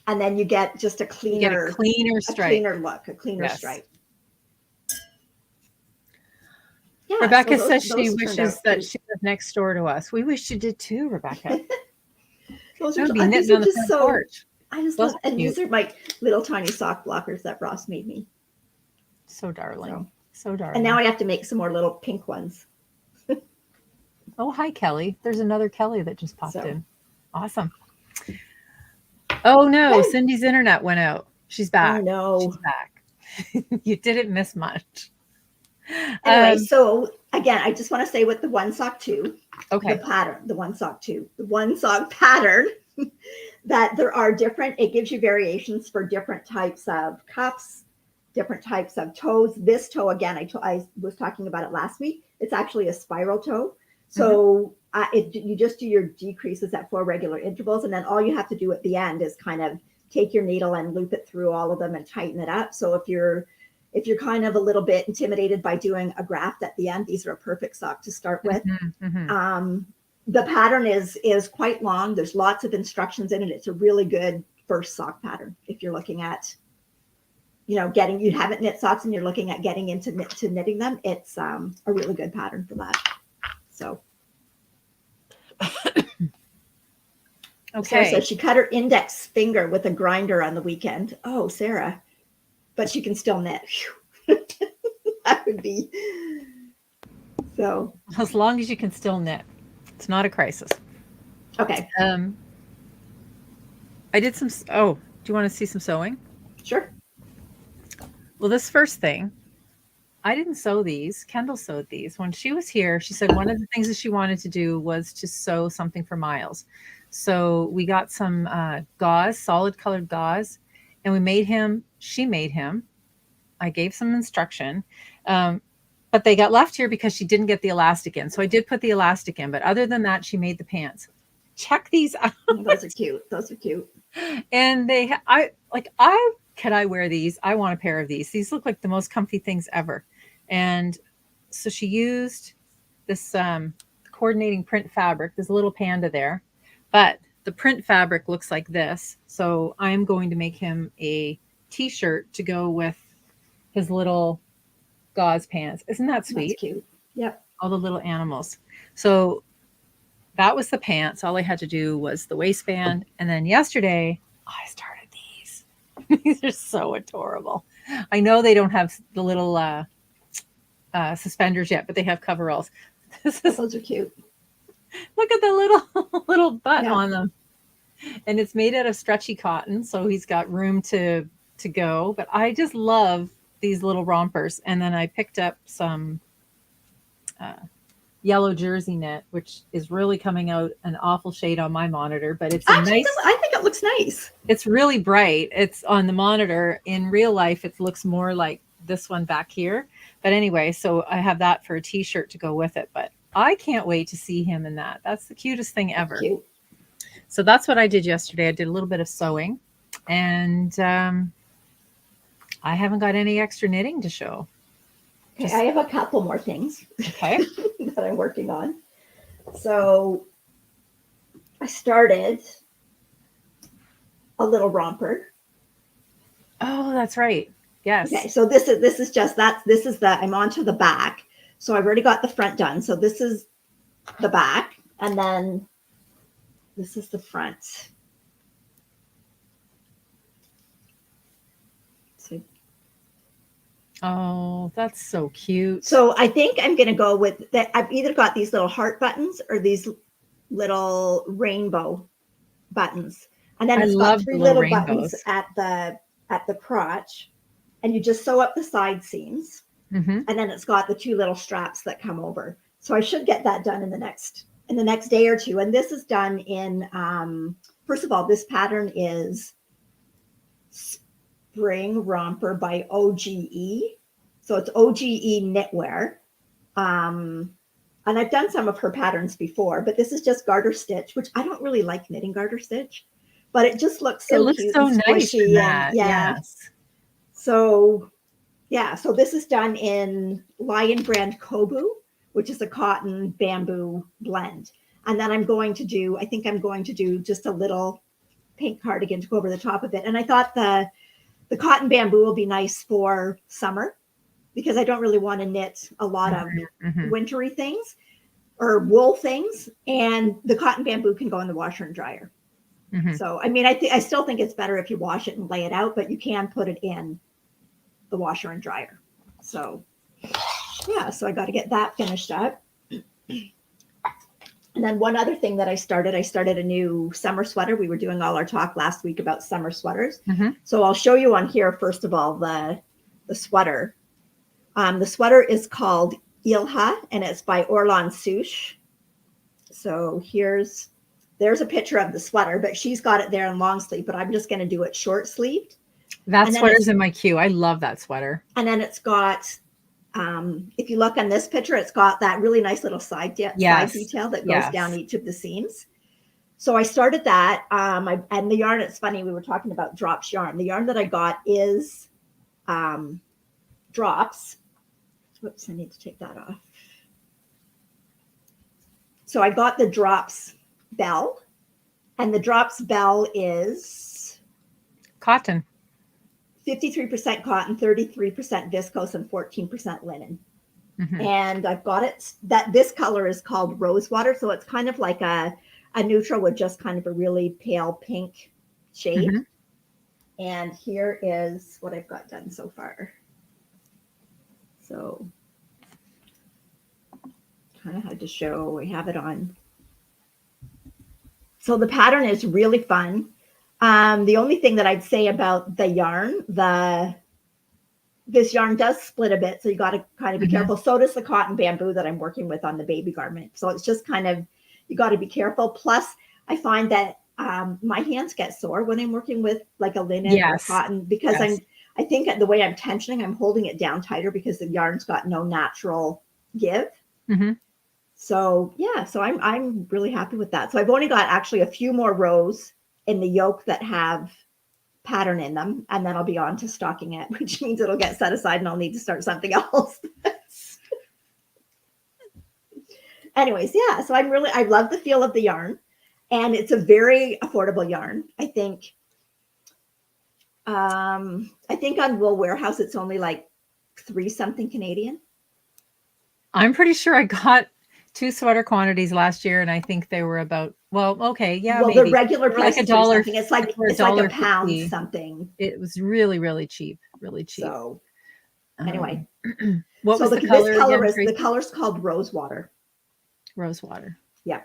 and then you get just a cleaner stripe. A cleaner look, a cleaner stripe. Yeah, Rebecca says she wishes that she was next door to us. We wish you did too, Rebecca. These are just so porch. I just love, and these are my little tiny sock blockers that Ross made me. So darling. So darling. And now I have to make some more little pink ones. Oh, hi, Kelly. There's another Kelly that just popped in. Awesome. Oh, no. Okay. Cindy's internet went out. She's back. Oh, no. She's back. You didn't miss much. Anyway, so again, I just want to say with the 1 sock 2, okay, the pattern, the 1 sock 2, the 1 sock pattern, that there are different, it gives you variations for different types of cuffs, different types of toes. This toe, again, I was talking about it last week. It's actually a spiral toe. So you just do your decreases at 4 regular intervals. And then all you have to do at the end is kind of take your needle and loop it through all of them and tighten it up. So if if you're kind of a little bit intimidated by doing a graft at the end, these are a perfect sock to start with. The pattern is quite long. There's lots of instructions in it. It's a really good first sock pattern. If you're looking at, you haven't knit socks and you're looking at getting into knitting them, it's a really good pattern for that. So. Okay. Sarah says she cut her index finger with a grinder on the weekend. Oh, Sarah. But she can still knit. That would be so. As long as you can still knit, it's not a crisis. Okay. I did some. Oh, do you want to see some sewing? Sure. Well, this first thing, I didn't sew these. Kendall sewed these. When she was here, she said one of the things that she wanted to do was to sew something for Miles. So we got some gauze, solid colored gauze, and she made him. I gave some instruction, but they got left here because she didn't get the elastic in. So I did put the elastic in, but other than that, she made the pants. Check these out. Those are cute. Those are cute. And could I wear these? I want a pair of these. These look like the most comfy things ever. And so she used this coordinating print fabric. There's a little panda there, but the print fabric looks like this. So I'm going to make him a t-shirt to go with his little gauze pants. Isn't that sweet? That's cute. Yep. All the little animals. So that was the pants. All I had to do was the waistband. And then yesterday I started these. These are so adorable. I know they don't have the little suspenders yet, but they have coveralls. Those are cute. Look at the little butt on them. And it's made out of stretchy cotton, so he's got room to go. But I just love these little rompers. And then I picked up some yellow jersey knit, which is really coming out an awful shade on my monitor, but it's I think it looks nice. It's really bright. It's on the monitor. In real life, it looks more like this one back here. But anyway, so I have that for a t-shirt to go with it. But I can't wait to see him in that. That's the cutest thing ever. Cute. So that's what I did yesterday. I did a little bit of sewing, and I haven't got any extra knitting to show. Okay, I have a couple more things. Okay. That I'm working on. So I started a little romper. Oh, that's right. Yes. Okay, so I'm onto the back. So I've already got the front done. So this is the back, and then this is the front. So, oh, that's so cute. So I think I'm going to go with that. I've either got these little heart buttons or these little rainbow buttons. And then it's got three little buttons at the crotch, and you just sew up the side seams. Mm-hmm. And then it's got the two little straps that come over. So I should get that done in the next day or two. And this is done in, first of all, this pattern is Spring Romper by OGE. So it's OGE knitwear. And I've done some of her patterns before, but this is just garter stitch, which I don't really like knitting garter stitch, but it just looks so cute. It looks so nice in that. Yes. So this is done in Lion Brand Kobu, which is a cotton bamboo blend. And then I think I'm going to do just a little pink cardigan to go over the top of it. And I thought the cotton bamboo will be nice for summer, because I don't really want to knit a lot of wintry things or wool things. And the cotton bamboo can go in the washer and dryer. Mm-hmm. So, I mean, I still think it's better if you wash it and lay it out, but you can put it in the washer and dryer. So so I got to get that finished up. And then one other thing that I started a new summer sweater. We were doing all our talk last week about summer sweaters. Mm-hmm. So I'll show you on here, first of all, the sweater. The sweater is called Ilha, and it's by Orlan Souche. So there's a picture of the sweater, but she's got it there in long sleeve, but I'm just going to do it short sleeved. That sweater's in my queue. I love that sweater. And then it's got, if you look on this picture, it's got that really nice little side detail that goes down each of the seams. So I started that. And the yarn, it's funny, we were talking about drops yarn. The yarn that I got is drops. Whoops, I need to take that off. So I got the drops bell, and the drops bell is Cotton. 53% cotton, 33% viscose, and 14% linen. Mm-hmm. And I've got it that this color is called Rosewater. So it's kind of like a neutral with just kind of a really pale pink shade. Mm-hmm. And here is what I've got done so far. So kind of had to show, I have it on. So the pattern is really fun. The only thing that I'd say about the yarn, this yarn does split a bit, so you got to kind of be careful. So does the cotton bamboo that I'm working with on the baby garment. So it's just kind of, you got to be careful. Plus, I find that my hands get sore when I'm working with like a linen or cotton, because I think the way I'm tensioning, I'm holding it down tighter because the yarn's got no natural give. Mm-hmm. So yeah, so I'm really happy with that. So I've only got actually a few more rows in the yoke that have pattern in them, and then I'll be on to stocking it, which means it'll get set aside and I'll need to start something else. Anyways, yeah, so I love the feel of the yarn, and it's a very affordable yarn. I think on Wool Warehouse it's only like $3 something Canadian. I'm pretty sure I got 2 sweater quantities last year, and I think they were about, well, okay, yeah, well, maybe. the regular price like is $1. It's like a pound 50. something. It was really, really cheap, really cheap. So anyway, what was the color again, the color's called Rosewater. Rosewater. Yeah.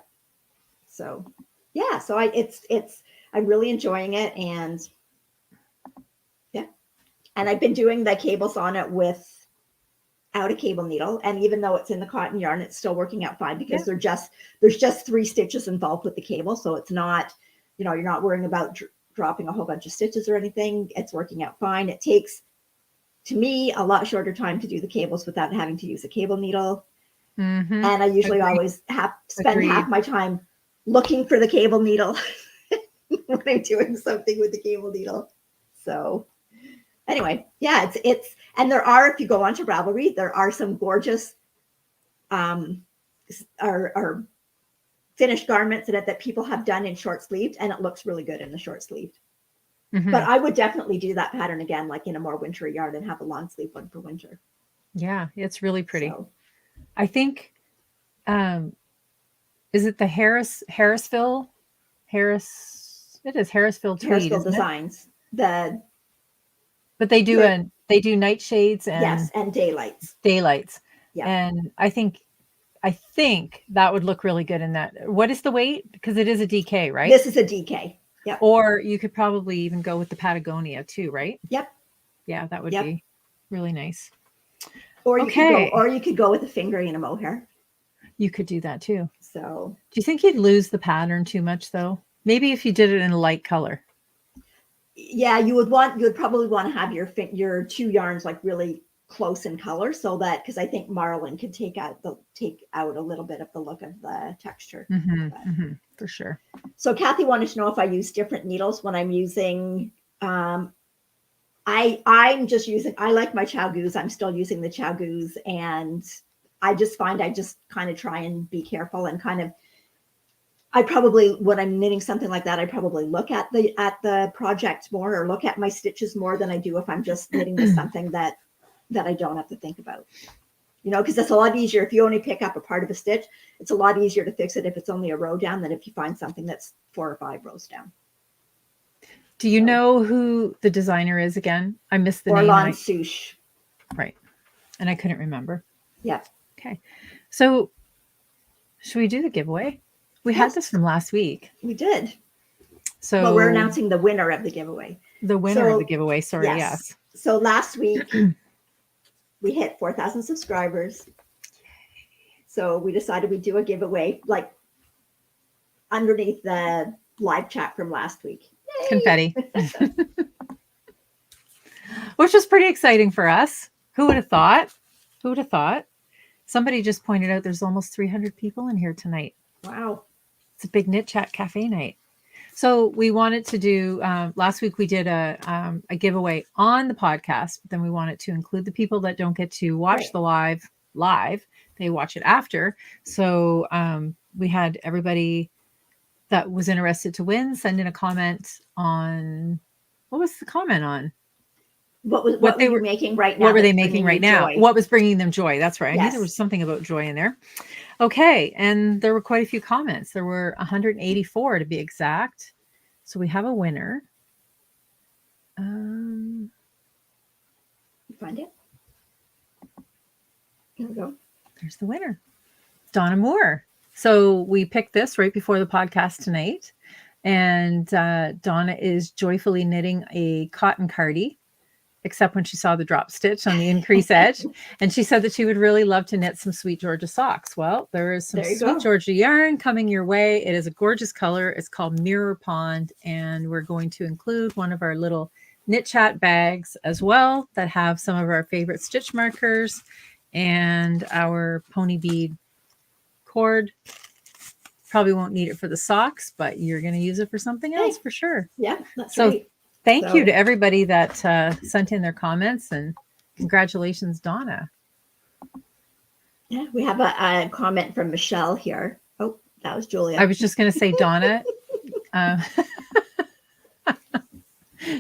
So yeah, so I'm really enjoying it, and yeah, and I've been doing the cables on it without a cable needle, and even though it's in the cotton yarn, it's still working out fine because there's just 3 stitches involved with the cable, so it's not, you're not worrying about dropping a whole bunch of stitches or anything. It's working out fine. It takes, to me, a lot shorter time to do the cables without having to use a cable needle. Mm-hmm. And I usually always spend half my time looking for the cable needle when I'm doing something with the cable needle. So anyway, yeah, it's and there are, if you go onto Ravelry, there are some gorgeous or finished garments that people have done in short sleeved, and it looks really good in the short sleeved. Mm-hmm. But I would definitely do that pattern again, like in a more wintry yarn, and have a long sleeve one for winter. Yeah, it's really pretty. So, I think, is it the Harrisville? It is Harrisville tweed. Harrisville Designs. But they do nightshades and yes, and daylights. Yeah. And I think that would look really good in that. What is the weight? Because it is a DK, right? This is a DK. Yeah. Or you could probably even go with the Patagonia too, right? Yep. Yeah, that would be really nice. Or you could go with a fingering and a mohair. You could do that too. So, do you think you'd lose the pattern too much though? Maybe if you did it in a light color. Yeah, you would probably want to have your 2 yarns like really close in color, so that, because I think marlin could take out a little bit of the look of the texture. For sure. So Kathy wanted to know if I use different needles when I'm using. I'm just using. I like my Chow Goose. I'm still using the Chow Goose, and I just find I just kind of try and be careful and kind of. I probably, when I'm knitting something like that, I probably look at the project more, or look at my stitches more than I do if I'm just knitting with something that I don't have to think about. Because it's a lot easier if you only pick up a part of a stitch. It's a lot easier to fix it if it's only a row down than if you find something that's 4 or 5 rows down. Do you know who the designer is again? I missed the name. Orlan Souche. Right. And I couldn't remember. Yeah. Okay. So should we do the giveaway? We had this from last week. We did. So we're announcing the winner of the giveaway. The winner of the giveaway. Sorry. Yes. So last week we hit 4,000 subscribers. So we decided we'd do a giveaway like underneath the live chat from last week. Yay! Confetti. Which was pretty exciting for us. Who would have thought? Somebody just pointed out there's almost 300 people in here tonight. Wow. It's a big KnitChat cafe night. So we wanted to do, last week we did a giveaway on the podcast, but then we wanted to include the people that don't get to watch Right. the live. They watch it after. So we had everybody that was interested to win send in a comment on, what was the comment on? What were They you making right now? What were they that's making bringing right you now? joy? What was bringing them joy? That's right. I knew there Yes. was something about joy in there. Okay. And there were quite a few comments. There were 184 to be exact. So we have a winner. You find it? There we go. There's the winner, Donna Moore. So we picked this right before the podcast tonight. And Donna is joyfully knitting a cotton cardie, except when she saw the drop stitch on the increase edge. And she said that she would really love to knit some Sweet Georgia socks. Well, there is some Sweet Georgia yarn coming your way. It is a gorgeous color. It's called Mirror Pond. And we're going to include one of our little KnitChat bags as well that have some of our favorite stitch markers and our pony bead cord. Probably won't need it for the socks, but you're going to use it for something else for sure. Yeah, that's so right. Thank you to everybody that sent in their comments, and congratulations, Donna. Yeah, we have a comment from Michelle here. Oh, that was Julia. I was just going to say, Donna.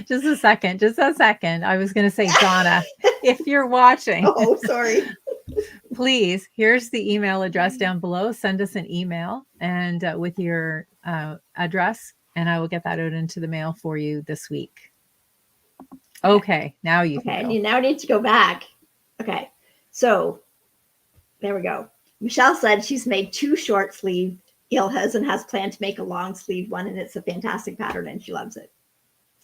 Just a second. I was going to say, Donna, if you're watching. Oh, sorry. Please, here's the email address down below. Send us an email and with your address, and I will get that out into the mail for you this week. Okay, now you can go. And you now need to go back. Okay, so there we go. Michelle said she's made 2 short sleeve ilhas and has planned to make a long sleeve one, and it's a fantastic pattern and she loves it.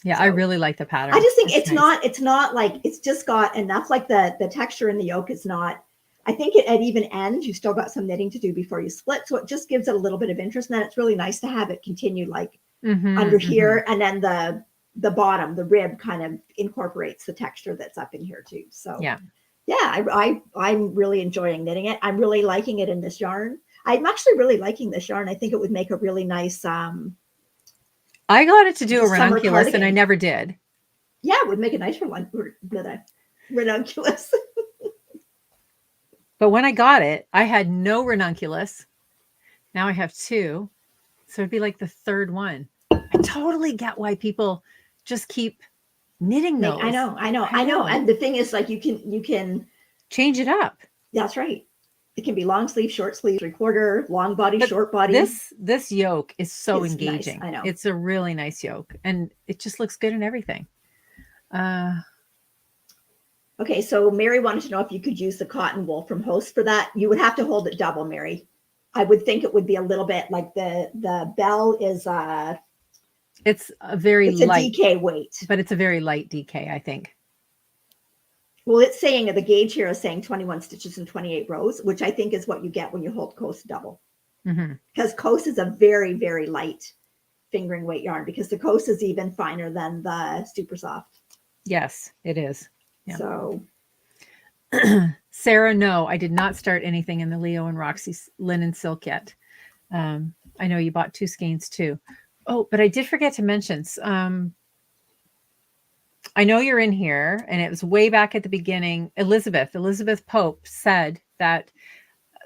Yeah, so, I really like the pattern. I just think it's not like, it's just got enough, like the texture in the yoke is not, I think at even ends, you still got some knitting to do before you split. So it just gives it a little bit of interest. And then it's really nice to have it continue like under here. And then the bottom, the rib kind of incorporates the texture that's up in here too. So yeah, I'm really enjoying knitting it. I'm really liking it in this yarn. I'm actually really liking this yarn. I think it would make a really nice, I got it to do a ranunculus and I never did. Yeah, it would make a nice ranunculus. But when I got it, I had no ranunculus. Now I have 2. So it'd be like the 3rd one. I totally get why people just keep knitting those. I know. And the thing is, like, you can change it up. That's right. It can be long sleeve, short sleeve, 3/4, long body, short body. This yoke is so engaging. Nice. I know. It's a really nice yoke, and it just looks good in everything. Okay, so Mary wanted to know if you could use the cotton wool from Host for that. You would have to hold it double, Mary. I would think it would be a little bit like the bell is it's a very light DK weight, but it's a very light DK, I think. Well, it's saying the gauge here is saying 21 stitches and 28 rows, which I think is what you get when you hold Coast double. Because Coast is a very, very light fingering weight yarn, because the Coast is even finer than the Super Soft. Yes, it is. Yeah. So Sarah, no, I did not start anything in the Leo and Roxy linen silk yet. I know you bought 2 skeins too. Oh, but I did forget to mention, I know you're in here, and it was way back at the beginning. Elizabeth Pope said that,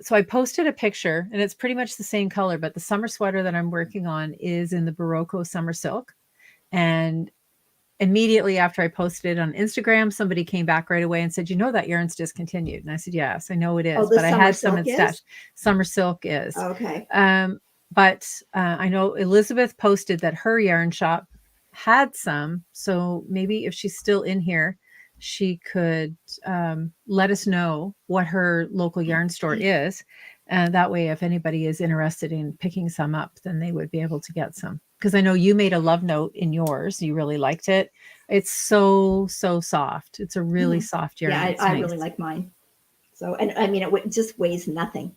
so I posted a picture, and it's pretty much the same color, but the summer sweater that I'm working on is in the Barocco summer silk. And immediately after I posted it on Instagram, somebody came back right away and said, you know, that yarn's discontinued. And I said, yes, I know it is, but I had some in stash. Summer silk is. Okay. But I know Elizabeth posted that her yarn shop had some. So maybe if she's still in here, she could let us know what her local yarn store is. And that way, if anybody is interested in picking some up, then they would be able to get some. Because I know you made a love note in yours. You really liked it. It's so soft. It's a really soft yarn. Yeah, I really like mine. So, and I mean, it just weighs nothing.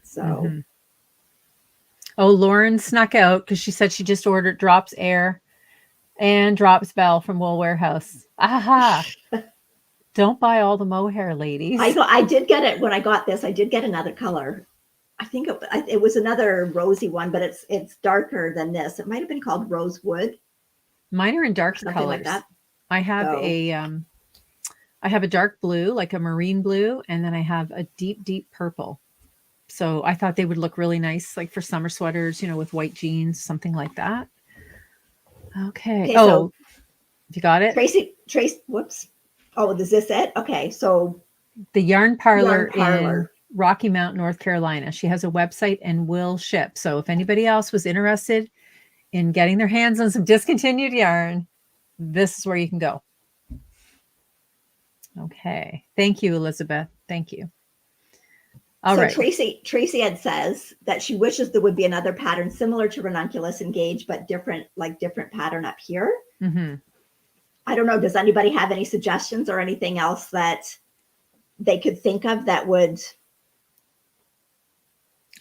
So. Oh, Lauren snuck out because she said she just ordered Drops Air and Drops Bell from Wool Warehouse. Aha. Don't buy all the mohair, ladies. I did get it when I got this. I did get another color. I think it was another rosy one, but it's darker than this. It might have been called Rosewood. Mine are in darker Something colors. like that. I have a dark blue, like a marine blue, and then I have a deep, deep purple. So I thought they would look really nice, like for summer sweaters, with white jeans, something like that. Okay. So you got it? Trace, whoops. Oh, is this it? Okay. So the Yarn Parlor in Rocky Mount, North Carolina. She has a website and will ship. So if anybody else was interested in getting their hands on some discontinued yarn, this is where you can go. Okay. Thank you, Elizabeth. Thank you. All right. Tracy had says that she wishes there would be another pattern similar to Ranunculus Engage, but different pattern up here. Mm-hmm. I don't know. Does anybody have any suggestions or anything else that they could think of that would?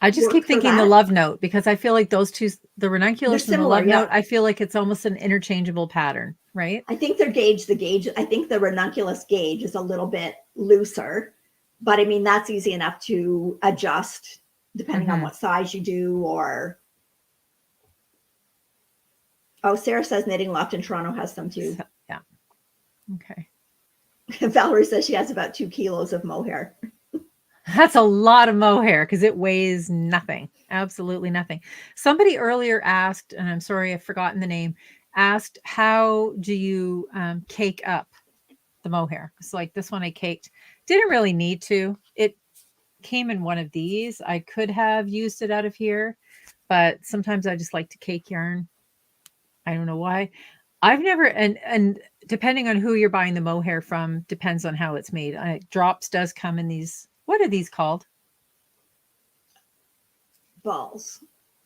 I just keep thinking the Love Note, because I feel like those two, the Ranunculus and the Love Note, I feel like it's almost an interchangeable pattern, right? I think I think the Ranunculus gauge is a little bit looser, but I mean, that's easy enough to adjust depending on what size you do. Or, Sarah says Knitting Loft in Toronto has some too. Yeah. Okay. Valerie says she has about 2 kilos of mohair. That's a lot of mohair because it weighs nothing. Absolutely nothing. Somebody earlier asked, and I'm sorry, I've forgotten the name, asked, how do you cake up the mohair? It's like this one I caked. Didn't really need to. It came in one of these. I could have used it out of here, but sometimes I just like to cake yarn. I don't know why. I've never, and depending on who you're buying the mohair from, depends on how it's made. Drops does come in these. What are these called? Balls.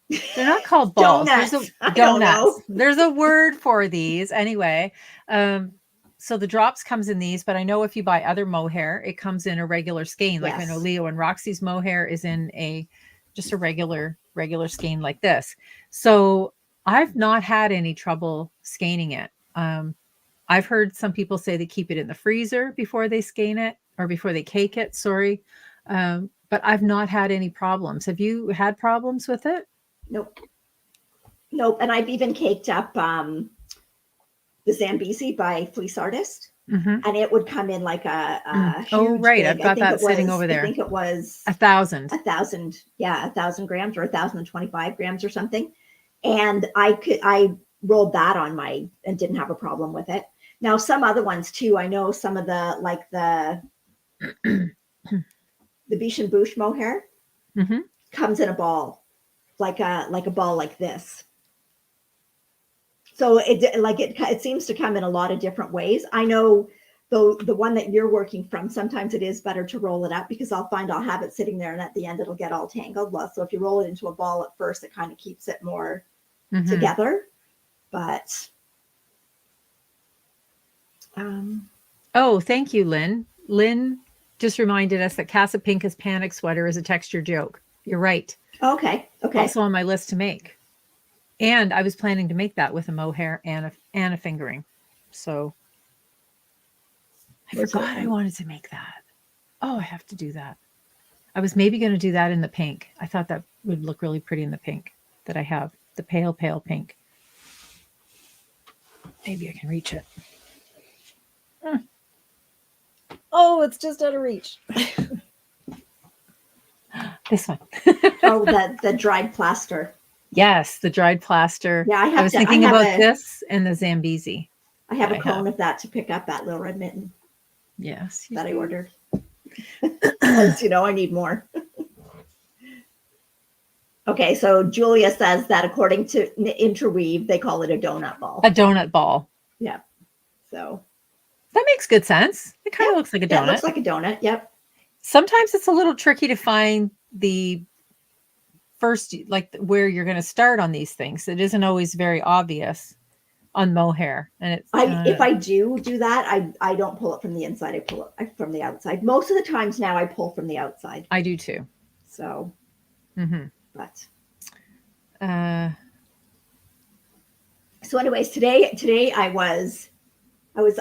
They're not called balls. Donuts. Donuts. There's a word for these anyway. So the drops comes in these, but I know if you buy other mohair, it comes in a regular skein. Like I know Leo and Roxy's mohair is in just a regular skein like this. So I've not had any trouble skeining it. I've heard some people say they keep it in the freezer before they skein it, or before they cake it. Sorry. But I've not had any problems. Have you had problems with it? Nope. And I've even caked up the Zambezi by Fleece Artist, and it would come in like a huge right. big, I've got that sitting over there. I think it was 1,000. 1,000. Yeah, 1,000 grams or 1,025 grams or something. And I rolled that on and didn't have a problem with it. Now some other ones too. I know some of the Biche and Bouche mohair comes in a ball, like a ball like this. So it seems to come in a lot of different ways. I know though the one that you're working from, sometimes it is better to roll it up, because I'll have it sitting there and at the end it'll get all tangled. So if you roll it into a ball at first, it kind of keeps it more together. But thank you, Lynn. Lynn just reminded us that Casa Pinka's panic sweater is a texture joke. You're right. Okay. Also on my list to make. And I was planning to make that with a mohair and a fingering. So I forgot I wanted to make that. Oh, I have to do that. I was maybe going to do that in the pink. I thought that would look really pretty in the pink that I have, the pale, pale pink. Maybe I can reach it. Oh, it's just out of reach. This one. The dried plaster. Yes, the dried plaster. Yeah, I was thinking about this and the Zambezi. I have a cone of that to pick up at Little Red Mitten. Yes. That I ordered. Because, I need more. Okay, so Julia says that according to Interweave, they call it a donut ball. A donut ball. Yeah. So that makes good sense. It kind of looks like a donut. It looks like a donut. Yep. Sometimes it's a little tricky to find the first, like where you're going to start on these things. It isn't always very obvious on mohair. And it's if I do that, I don't pull it from the inside. I pull it from the outside. Most of the times now I pull from the outside. I do too. So, but so anyways, today I was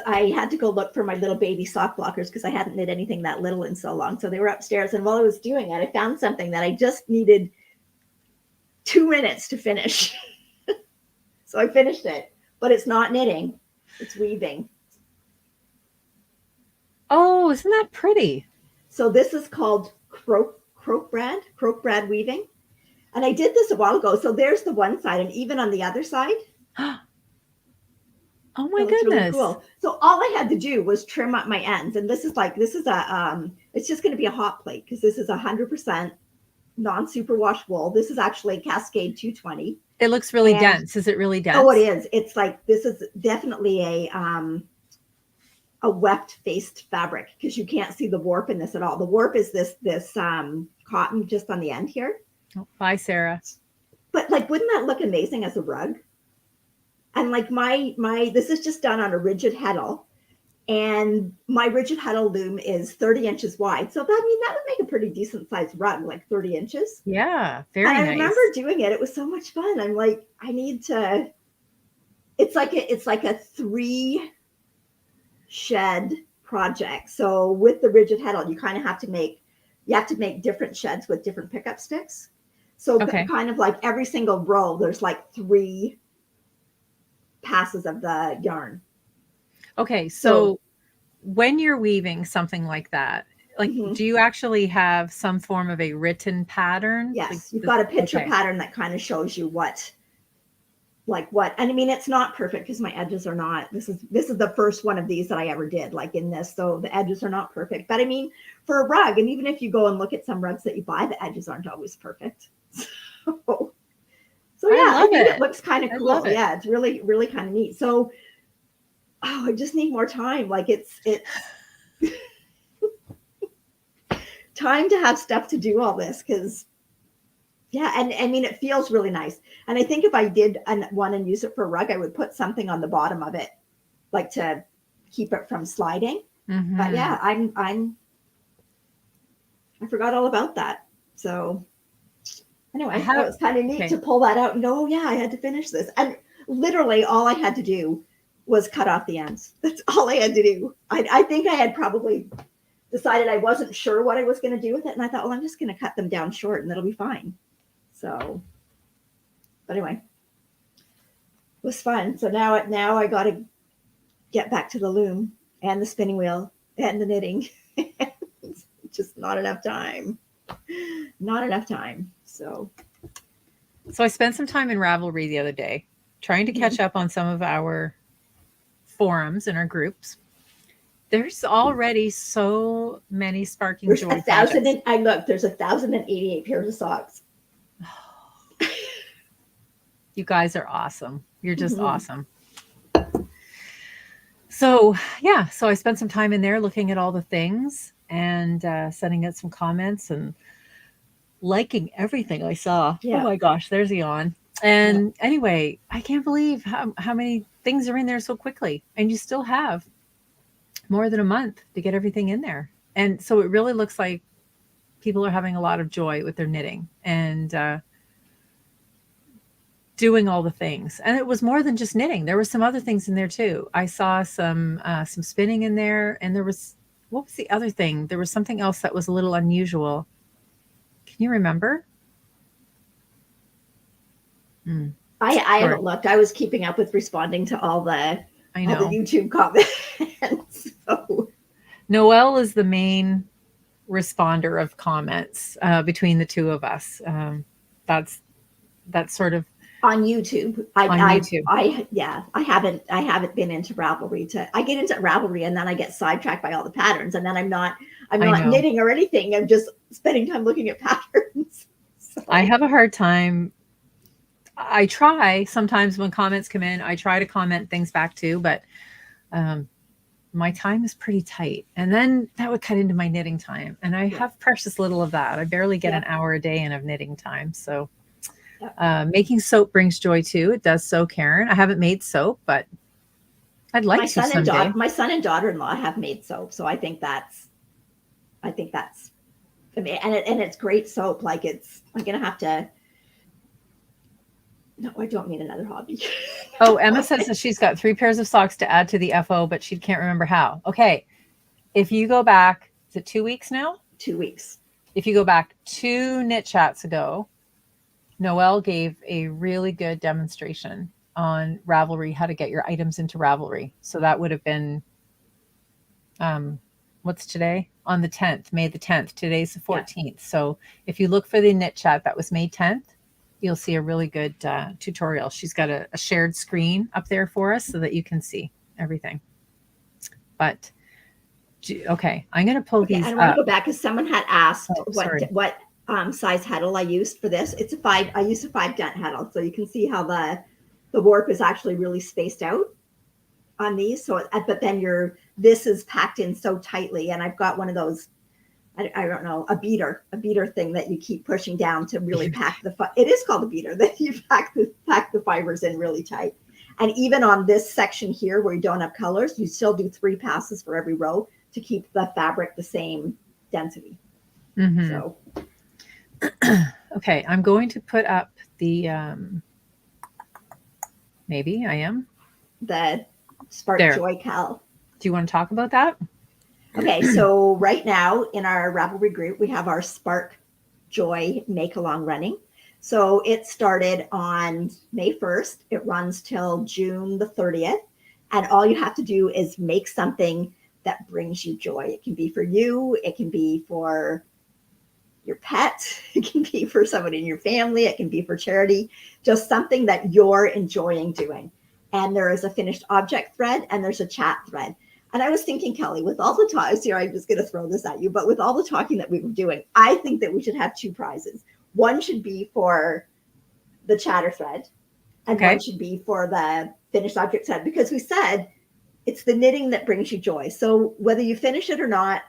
I had to go look for my little baby sock blockers because I hadn't knit anything that little in so long. So they were upstairs. And while I was doing it, I found something that I just needed 2 minutes to finish. So I finished it, but it's not knitting, it's weaving. Oh, isn't that pretty? So this is called croak brad weaving. And I did this a while ago. So there's the one side, and even on the other side. Oh my It's really goodness. cool. So all I had to do was trim up my ends. And this is it's just going to be a hot plate because this is 100% non-superwash wool. This is actually Cascade 220. It looks really dense. Is it really dense? Oh, it is. It's like, this is definitely a weft faced fabric because you can't see the warp in this at all. The warp is this cotton just on the end here. Oh, bye, Sarah. But like, wouldn't that look amazing as a rug? And like this is just done on a rigid heddle, and my rigid heddle loom is 30 inches wide. So that would make a pretty decent sized rug, like 30 inches. Yeah, very nice. I remember doing it. It was so much fun. I'm like, I need to. It's like a 3 shed project. So with the rigid heddle, you kind of have to make different sheds with different pickup sticks. So kind of like every single row, there's like 3 passes of the yarn. Okay, so when you're weaving something like that, like, do you actually have some form of a written pattern? Yes, like you've got a picture pattern that kind of shows you what. And I mean, it's not perfect because my edges are not. This is the first one of these that I ever did, like in this. So the edges are not perfect. But I mean, for a rug, and even if you go and look at some rugs that you buy, the edges aren't always perfect. So yeah, I think it looks kind of cool. Yeah, it's really, really kind of neat. So, I just need more time. Like it's time to have stuff to do all this because, yeah, and I mean, it feels really nice. And I think if I did one and use it for a rug, I would put something on the bottom of it, like to keep it from sliding. But yeah, I forgot all about that. So. Anyway, it was kind of neat to pull that out and go, oh, yeah, I had to finish this. And literally all I had to do was cut off the ends. That's all I had to do. I think I had probably decided I wasn't sure what I was going to do with it. And I thought, well, I'm just going to cut them down short and that'll be fine. So, but anyway, it was fun. So now I got to get back to the loom and the spinning wheel and the knitting. Just not enough time. Not enough time. So I spent some time in Ravelry the other day trying to catch up on some of our forums and our groups. There's already so many sparking there's joy. There's 1,088 pairs of socks. You guys are awesome. You're just awesome. So yeah, so I spent some time in there looking at all the things and sending out some comments and liking everything I saw. Yeah. Oh my gosh, there's a yawn. And anyway, I can't believe how many things are in there so quickly. And you still have more than a month to get everything in there. And so it really looks like people are having a lot of joy with their knitting and doing all the things. And it was more than just knitting. There were some other things in there too. I saw some spinning in there, and there was, what was the other thing? There was something else that was a little unusual. Can you remember? I haven't looked. I was keeping up with responding to all the YouTube comments. So. Noelle is the main responder of comments between the two of us. That's sort of on YouTube. I haven't been into Ravelry. I get into Ravelry and then I get sidetracked by all the patterns, and then I'm not knitting or anything. I'm just spending time looking at patterns. So. I have a hard time. I try sometimes when comments come in, I try to comment things back too, but my time is pretty tight. And then that would cut into my knitting time. And I have precious little of that. I barely get an hour a day in of knitting time. So making soap brings joy too. It does so, Karen. I haven't made soap, but I'd like to someday. My son and daughter-in-law have made soap. So I think that's, I mean, and it's great soap. Like I'm going to have to, no, I don't need another hobby. Oh, Emma says that she's got 3 pairs of socks to add to the FO, but she can't remember how. Okay. If you go back, is it 2 weeks now? 2 weeks. If you go back 2 knit chats ago, Noelle gave a really good demonstration on Ravelry, how to get your items into Ravelry. So that would have been, what's today? On the 10th, May the 10th. Today's the 14th. Yeah. So if you look for the knit chat, that was May 10th. You'll see a really good tutorial. She's got a shared screen up there for us so that you can see everything. But okay, I'm going to pull these up. I want to go back because someone had asked what size heddle I used for this. It's a 5. I used a 5 dent heddle, so you can see how the warp is actually really spaced out on these. So, but then this is packed in so tightly, and I've got one of those. I don't know, a beater thing that you keep pushing down to really pack it is called a beater, that you pack the fibers in really tight. And even on this section here where you don't have colors, you still do 3 passes for every row to keep the fabric the same density. Mm-hmm. So. Okay, I'm going to put up the, maybe I am. The Spark there. Joy Cal. Do you want to talk about that? Okay, so right now in our Ravelry group, we have our Spark Joy Make Along running. So it started on May 1st. It runs till June the 30th. And all you have to do is make something that brings you joy. It can be for you. It can be for your pet. It can be for someone in your family. It can be for charity. Just something that you're enjoying doing. And there is a finished object thread and there's a chat thread. And I was thinking, Kelly, with all the talks here, I'm just going to throw this at you, but with all the talking that we were doing, I think that we should have 2 prizes. One should be for the chatter thread, and one should be for the finished object thread, because we said it's the knitting that brings you joy. So whether you finish it or not.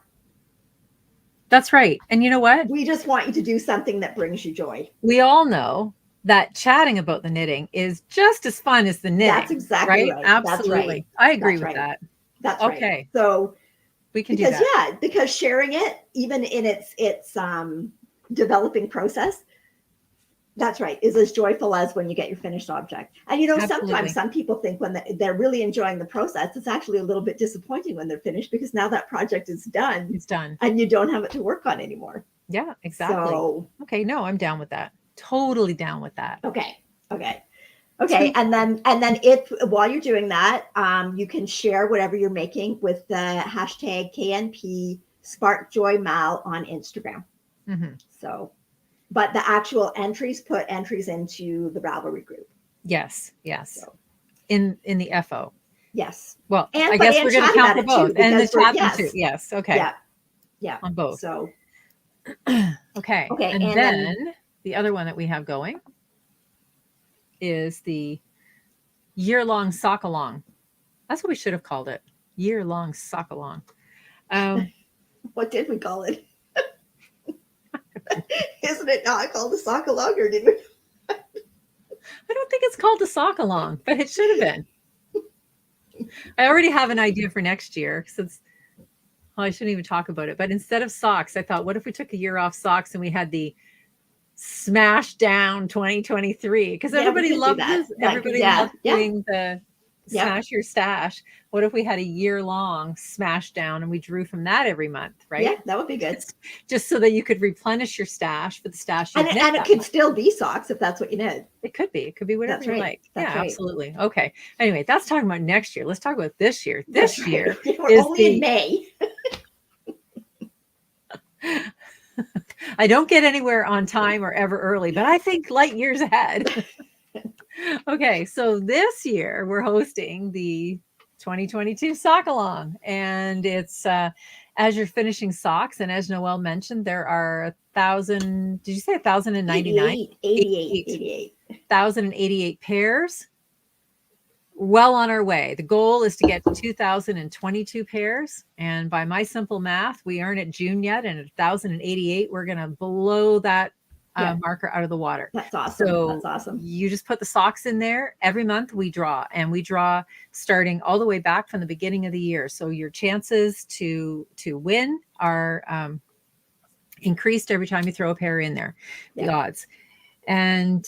That's right. And you know what? We just want you to do something that brings you joy. We all know that chatting about the knitting is just as fun as the knitting. That's exactly right. Absolutely. That's right. I agree with that. That's okay. Right. So we can do that. Yeah, because sharing it, even in its developing process, that's right, is as joyful as when you get your finished object. And sometimes some people think when they're really enjoying the process, it's actually a little bit disappointing when they're finished, because now that project is done. It's done. And you don't have it to work on anymore. Yeah, exactly. So, okay, no, I'm down with that. Totally down with that. Okay. And then if while you're doing that, you can share whatever you're making with the hashtag KNP SparkJoyMal on Instagram. Mm-hmm. So, but the actual entries, put entries into the Ravelry group. Yes. So. In the FO. Yes. Well, I guess we're going to count for both. And the chat too. Yes. Okay. Yeah. On both. So. Okay. And then the other one that we have going is the year-long sock along. That's what we should have called it. Year-long sock along. What did we call it? Isn't it not called a sock along, or did we? I don't think it's called a sock along, but it should have been. I already have an idea for next year, since I shouldn't even talk about it. But instead of socks, I thought, what if we took a year off socks and we had the Smash Down 2023, because everybody loves this. Everybody loves doing the smash your stash. What if we had a year-long Smash Down and we drew from that every month, right? Yeah, that would be good. Just so that you could replenish your stash for the stash. And it could still be socks if that's what you need. It could be. It could be whatever you like. Absolutely. Okay. Anyway, that's talking about next year. Let's talk about this year. This year is only in May. I don't get anywhere on time or ever early, but I think light years ahead. Okay, so this year we're hosting the 2022 Sock Along, and it's as you're finishing socks, and as Noelle mentioned, there are 1,000. Did you say 1,099? 88. 1,088 pairs. Well on our way. The goal is to get to 2,022 pairs. And by my simple math, we aren't at June yet. And at 1,088, we're going to blow that marker out of the water. That's awesome. So that's awesome. You just put the socks in there. Every month we draw, and we draw starting all the way back from the beginning of the year. So your chances to win are increased every time you throw a pair in there, the odds. And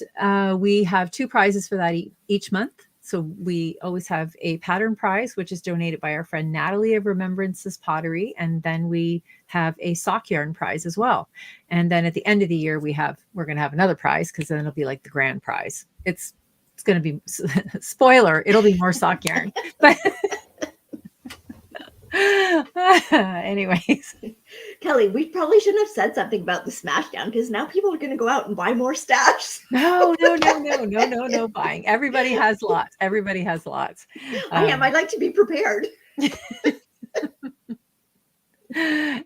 we have 2 prizes for that each month. So we always have a pattern prize, which is donated by our friend Natalie of Remembrances Pottery. And then we have a sock yarn prize as well. And then at the end of the year, we're going to have another prize, because then it'll be like the grand prize. It's going to be, spoiler, it'll be more sock yarn. But anyways, Kelly, we probably shouldn't have said something about the Smashdown, because now people are going to go out and buy more stash. No buying. Everybody has lots. Everybody has lots. I like to be prepared.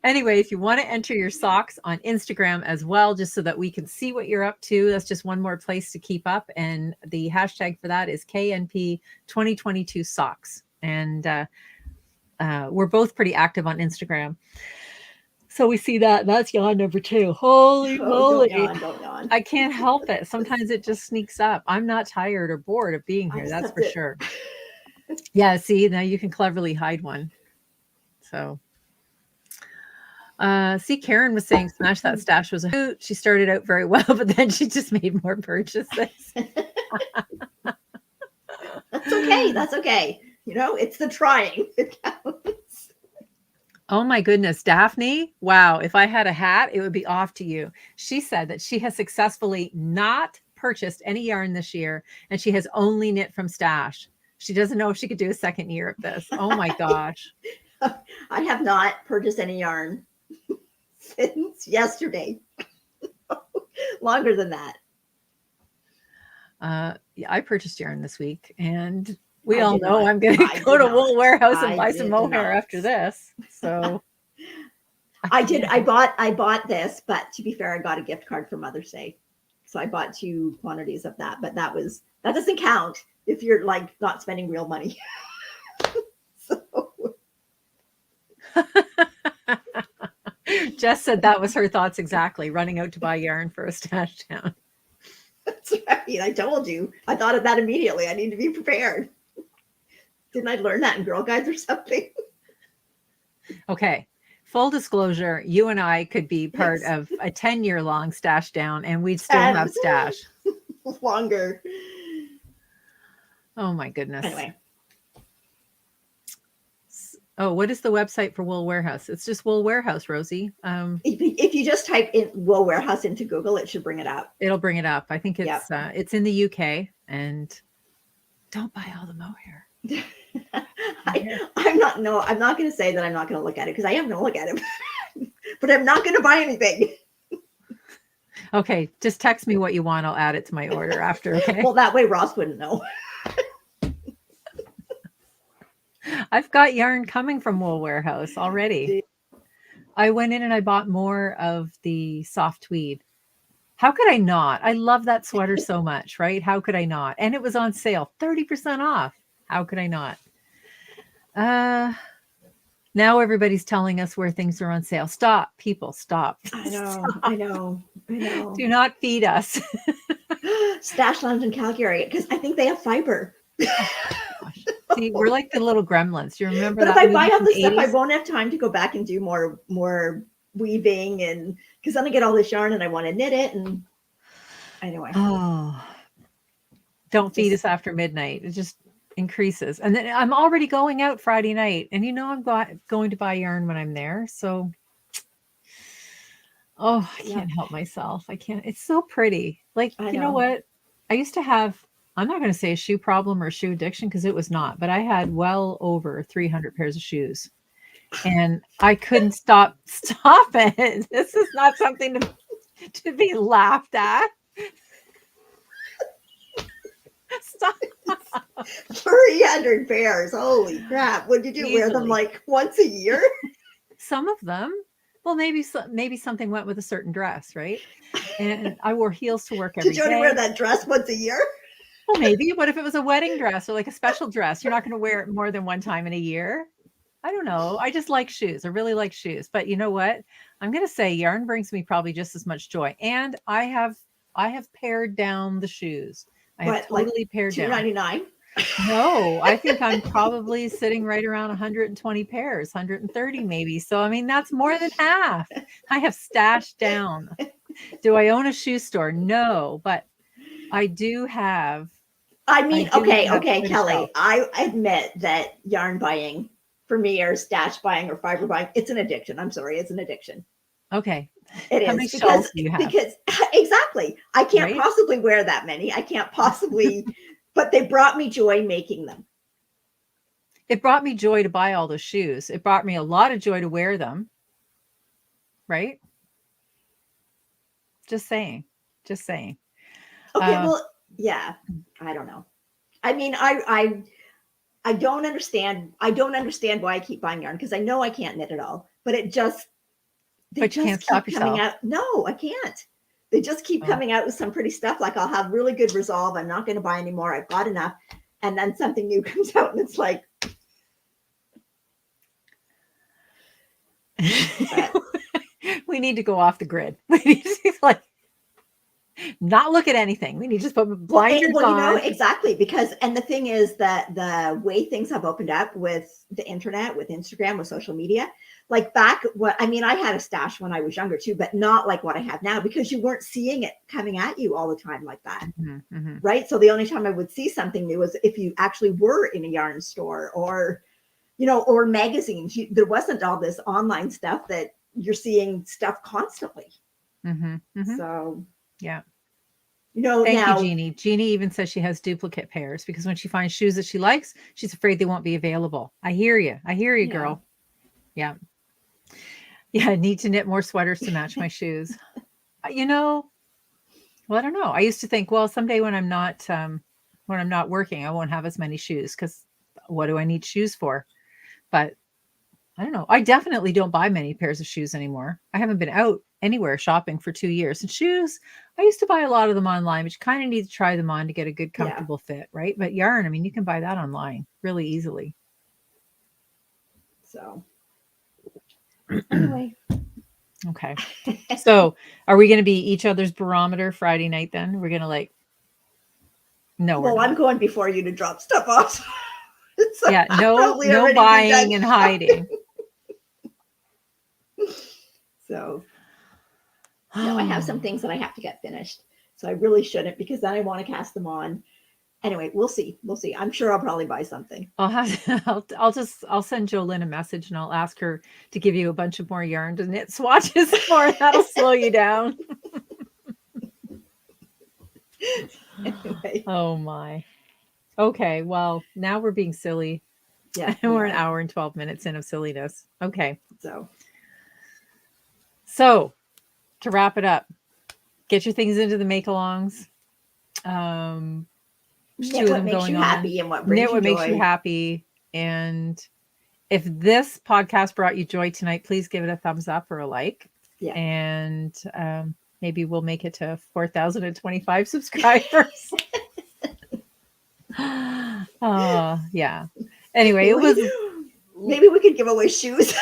Anyway, if you want to enter your socks on Instagram as well, just so that we can see what you're up to, that's just one more place to keep up. And the hashtag for that is KNP 2022 socks. And we're both pretty active on Instagram. So we see that. That's yawn number 2. Holy moly. Don't yawn. I can't help it. Sometimes it just sneaks up. I'm not tired or bored of being here. That's for sure. Yeah, see, now you can cleverly hide one. So, see, Karen was saying Smash That Stash was a hoot. She started out very well, but then she just made more purchases. That's okay. That's okay. It's the trying that counts. Oh my goodness, Daphne. Wow. If I had a hat, it would be off to you. She said that she has successfully not purchased any yarn this year, and she has only knit from stash. She doesn't know if she could do a second year of this. Oh my gosh. I have not purchased any yarn since yesterday. Longer than that. Yeah, I purchased yarn this week, and we all know I'm going to go to Wool Warehouse and buy some mohair after this. So I bought this, but to be fair, I got a gift card for Mother's Day. So I bought 2 quantities of that, but that doesn't count if you're like not spending real money. Jess said that was her thoughts exactly, running out to buy yarn for a stash down. That's right. I told you. I thought of that immediately. I need to be prepared. Didn't I learn that in Girl Guides or something? Okay. Full disclosure, you and I could be part of a 10-year-long stash down, and we'd still have stash. Longer. Oh my goodness. Anyway. Oh, what is the website for Wool Warehouse? It's just Wool Warehouse, Rosie. If you just type in Wool Warehouse into Google, it should bring it up. It'll bring it up. I think it's in the UK. And don't buy all the mohair. I'm not going to say that I'm not going to look at it, because I am going to look at it, but I'm not going to buy anything. Okay, just text me what you want. I'll add it to my order after. Okay. Well, that way Ross wouldn't know. I've got yarn coming from Wool Warehouse already. I went in and I bought more of the soft tweed. How could I not? I love that sweater so much, right? How could I not? And it was on sale, 30% off. How could I not? Now everybody's telling us where things are on sale. Stop, people, stop. I know. Do not feed us. Stash Lounge in Calgary, because I think they have fiber. See, we're like the little gremlins. Do you remember but that? If I buy all this stuff, I won't have time to go back and do more weaving, and because then I get all this yarn and I want to knit it. And anyway. Oh, don't feed us after midnight. It just increases. And then I'm already going out Friday night, and I'm going to buy yarn when I'm there. So, I can't help myself. I can't. It's so pretty. Like, you know what? I used to have, I'm not going to say a shoe problem or shoe addiction, because it was not, but I had well over 300 pairs of shoes, and I couldn't stop it. This is not something to be laughed at. Stop. 300 pairs. Holy crap. Would you do? Easily. Wear them like once a year? Some of them. Well, maybe something went with a certain dress, right? And I wore heels to work every day. Did you only wear that dress once a year? Well, maybe. What if it was a wedding dress or like a special dress? You're not going to wear it more than one time in a year. I don't know. I just like shoes. I really like shoes. But you know what? I'm going to say yarn brings me probably just as much joy. And I have pared down the shoes. I have totally pared down. $2.99? No, I think I'm probably sitting right around 120 pairs, 130 maybe. So, I mean, that's more than half. I have stashed down. Do I own a shoe store? No, but I do have I mean, do okay, have okay, quite a Kelly, shelf. I admit that yarn buying for me, or stash buying or fiber buying, it's an addiction. I'm sorry, it's an addiction. Okay. It How is many shelves do you have? because exactly. I can't Right? possibly wear that many. I can't possibly, but they brought me joy making them. It brought me joy to buy all those shoes. It brought me a lot of joy to wear them. Right? Just saying. Just saying. Okay, well, yeah, I don't know. I mean, I don't understand. I don't understand why I keep buying yarn because I know I can't knit it all, but they But you can't just stop keep coming yourself. out. No, I can't. They just keep Oh. coming out with some pretty stuff. Like I'll have really good resolve. I'm not going to buy anymore. I've got enough. And then something new comes out and it's like, We need to go off the grid. We need to like not look at anything. We need to just put blinders well, you know, on. exactly. Because, and the thing is that the way things have opened up with the internet, with Instagram, with social media, like back what, I mean, I had a stash when I was younger too, but not like what I have now because you weren't seeing it coming at you all the time like that. Mm-hmm, mm-hmm. Right. So the only time I would see something new was if you actually were in a yarn store or, you know, or magazines. There wasn't all this online stuff that you're seeing stuff constantly. Mm-hmm, mm-hmm. So, yeah. You know, Thank now, you, Jeannie. Jeannie even says she has duplicate pairs because when she finds shoes that she likes, she's afraid they won't be available. I hear you. I hear you, girl. Yeah. Yeah. I need to knit more sweaters to match my shoes. You know, well, I don't know. I used to think, well, someday when I'm not working, I won't have as many shoes because what do I need shoes for? But I don't know. I definitely don't buy many pairs of shoes anymore. I haven't been out anywhere shopping for 2 years. And shoes, I used to buy a lot of them online, but you kind of need to try them on to get a good, comfortable fit, right? But yarn, I mean, you can buy that online really easily. So anyway. Okay. So are we going to be each other's barometer Friday night then? We're going to like, no, well, I'm going before you to drop stuff off. So yeah, no already buying and hiding. So no, I have some things that I have to get finished. So I really shouldn't because then I want to cast them on. Anyway, we'll see. We'll see. I'm sure I'll probably buy something. I'll send Jolynn a message and I'll ask her to give you a bunch of more yarn to knit swatches for. That'll slow you down. Anyway. Oh my. Okay, well, now we're being silly. Yeah. And we're an hour and 12 minutes in of silliness. Okay. So to wrap it up, get your things into the make-alongs. There's two of them going on. Happy and what brings Knit what you makes you happy. And if this podcast brought you joy tonight, please give it a thumbs up or a like. Yeah. And maybe we'll make it to 4,025 subscribers. Yeah. Anyway, it was. Maybe we could give away shoes.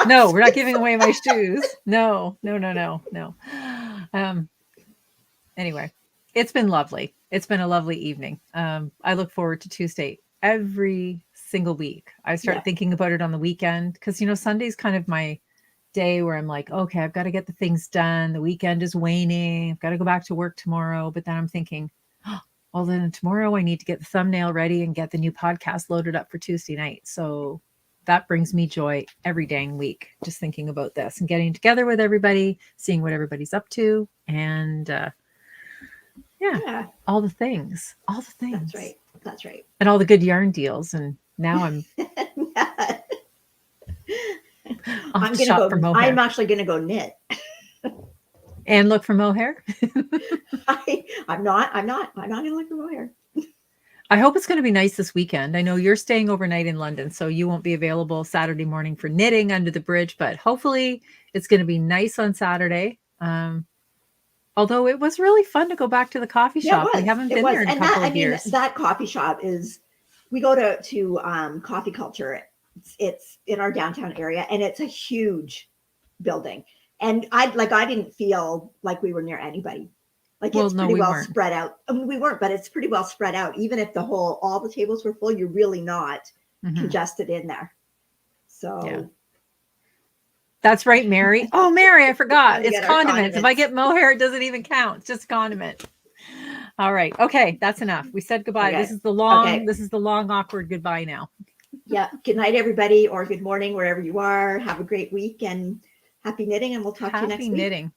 No, we're not giving away my shoes. No. Anyway, it's been lovely. It's been a lovely evening. I look forward to Tuesday every single week. I start thinking about it on the weekend because, you know, Sunday's kind of my day where I'm like, okay, I've got to get the things done. The weekend is waning. I've got to go back to work tomorrow. But then I'm thinking, well, then tomorrow I need to get the thumbnail ready and get the new podcast loaded up for Tuesday night. So that brings me joy every dang week, just thinking about this and getting together with everybody, seeing what everybody's up to. And all the things. That's right. And all the good yarn deals. And now I'm I'm actually going to go knit. And look for mohair. I'm not going to look for mohair. I hope it's going to be nice this weekend. I know you're staying overnight in London, so you won't be available Saturday morning for knitting under the bridge, but hopefully it's going to be nice on Saturday. Although it was really fun to go back to the coffee shop. We haven't been there in a couple of years. That coffee shop we go to Coffee Culture. It's in our downtown area and it's a huge building. And I didn't feel like we were near anybody. Like it's pretty well spread out. I mean, we weren't, but it's pretty well spread out. Even if all the tables were full, you're really not congested in there. So that's right, Mary. Oh, Mary, I forgot. It's condiments. If I get mohair, it doesn't even count. It's just condiment. All right. Okay. That's enough. We said goodbye. Okay. This is the long, awkward goodbye now. Yeah. Good night, everybody, or good morning, wherever you are. Have a great week and happy knitting, and we'll talk to you next Happy week. knitting.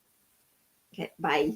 Okay. Bye.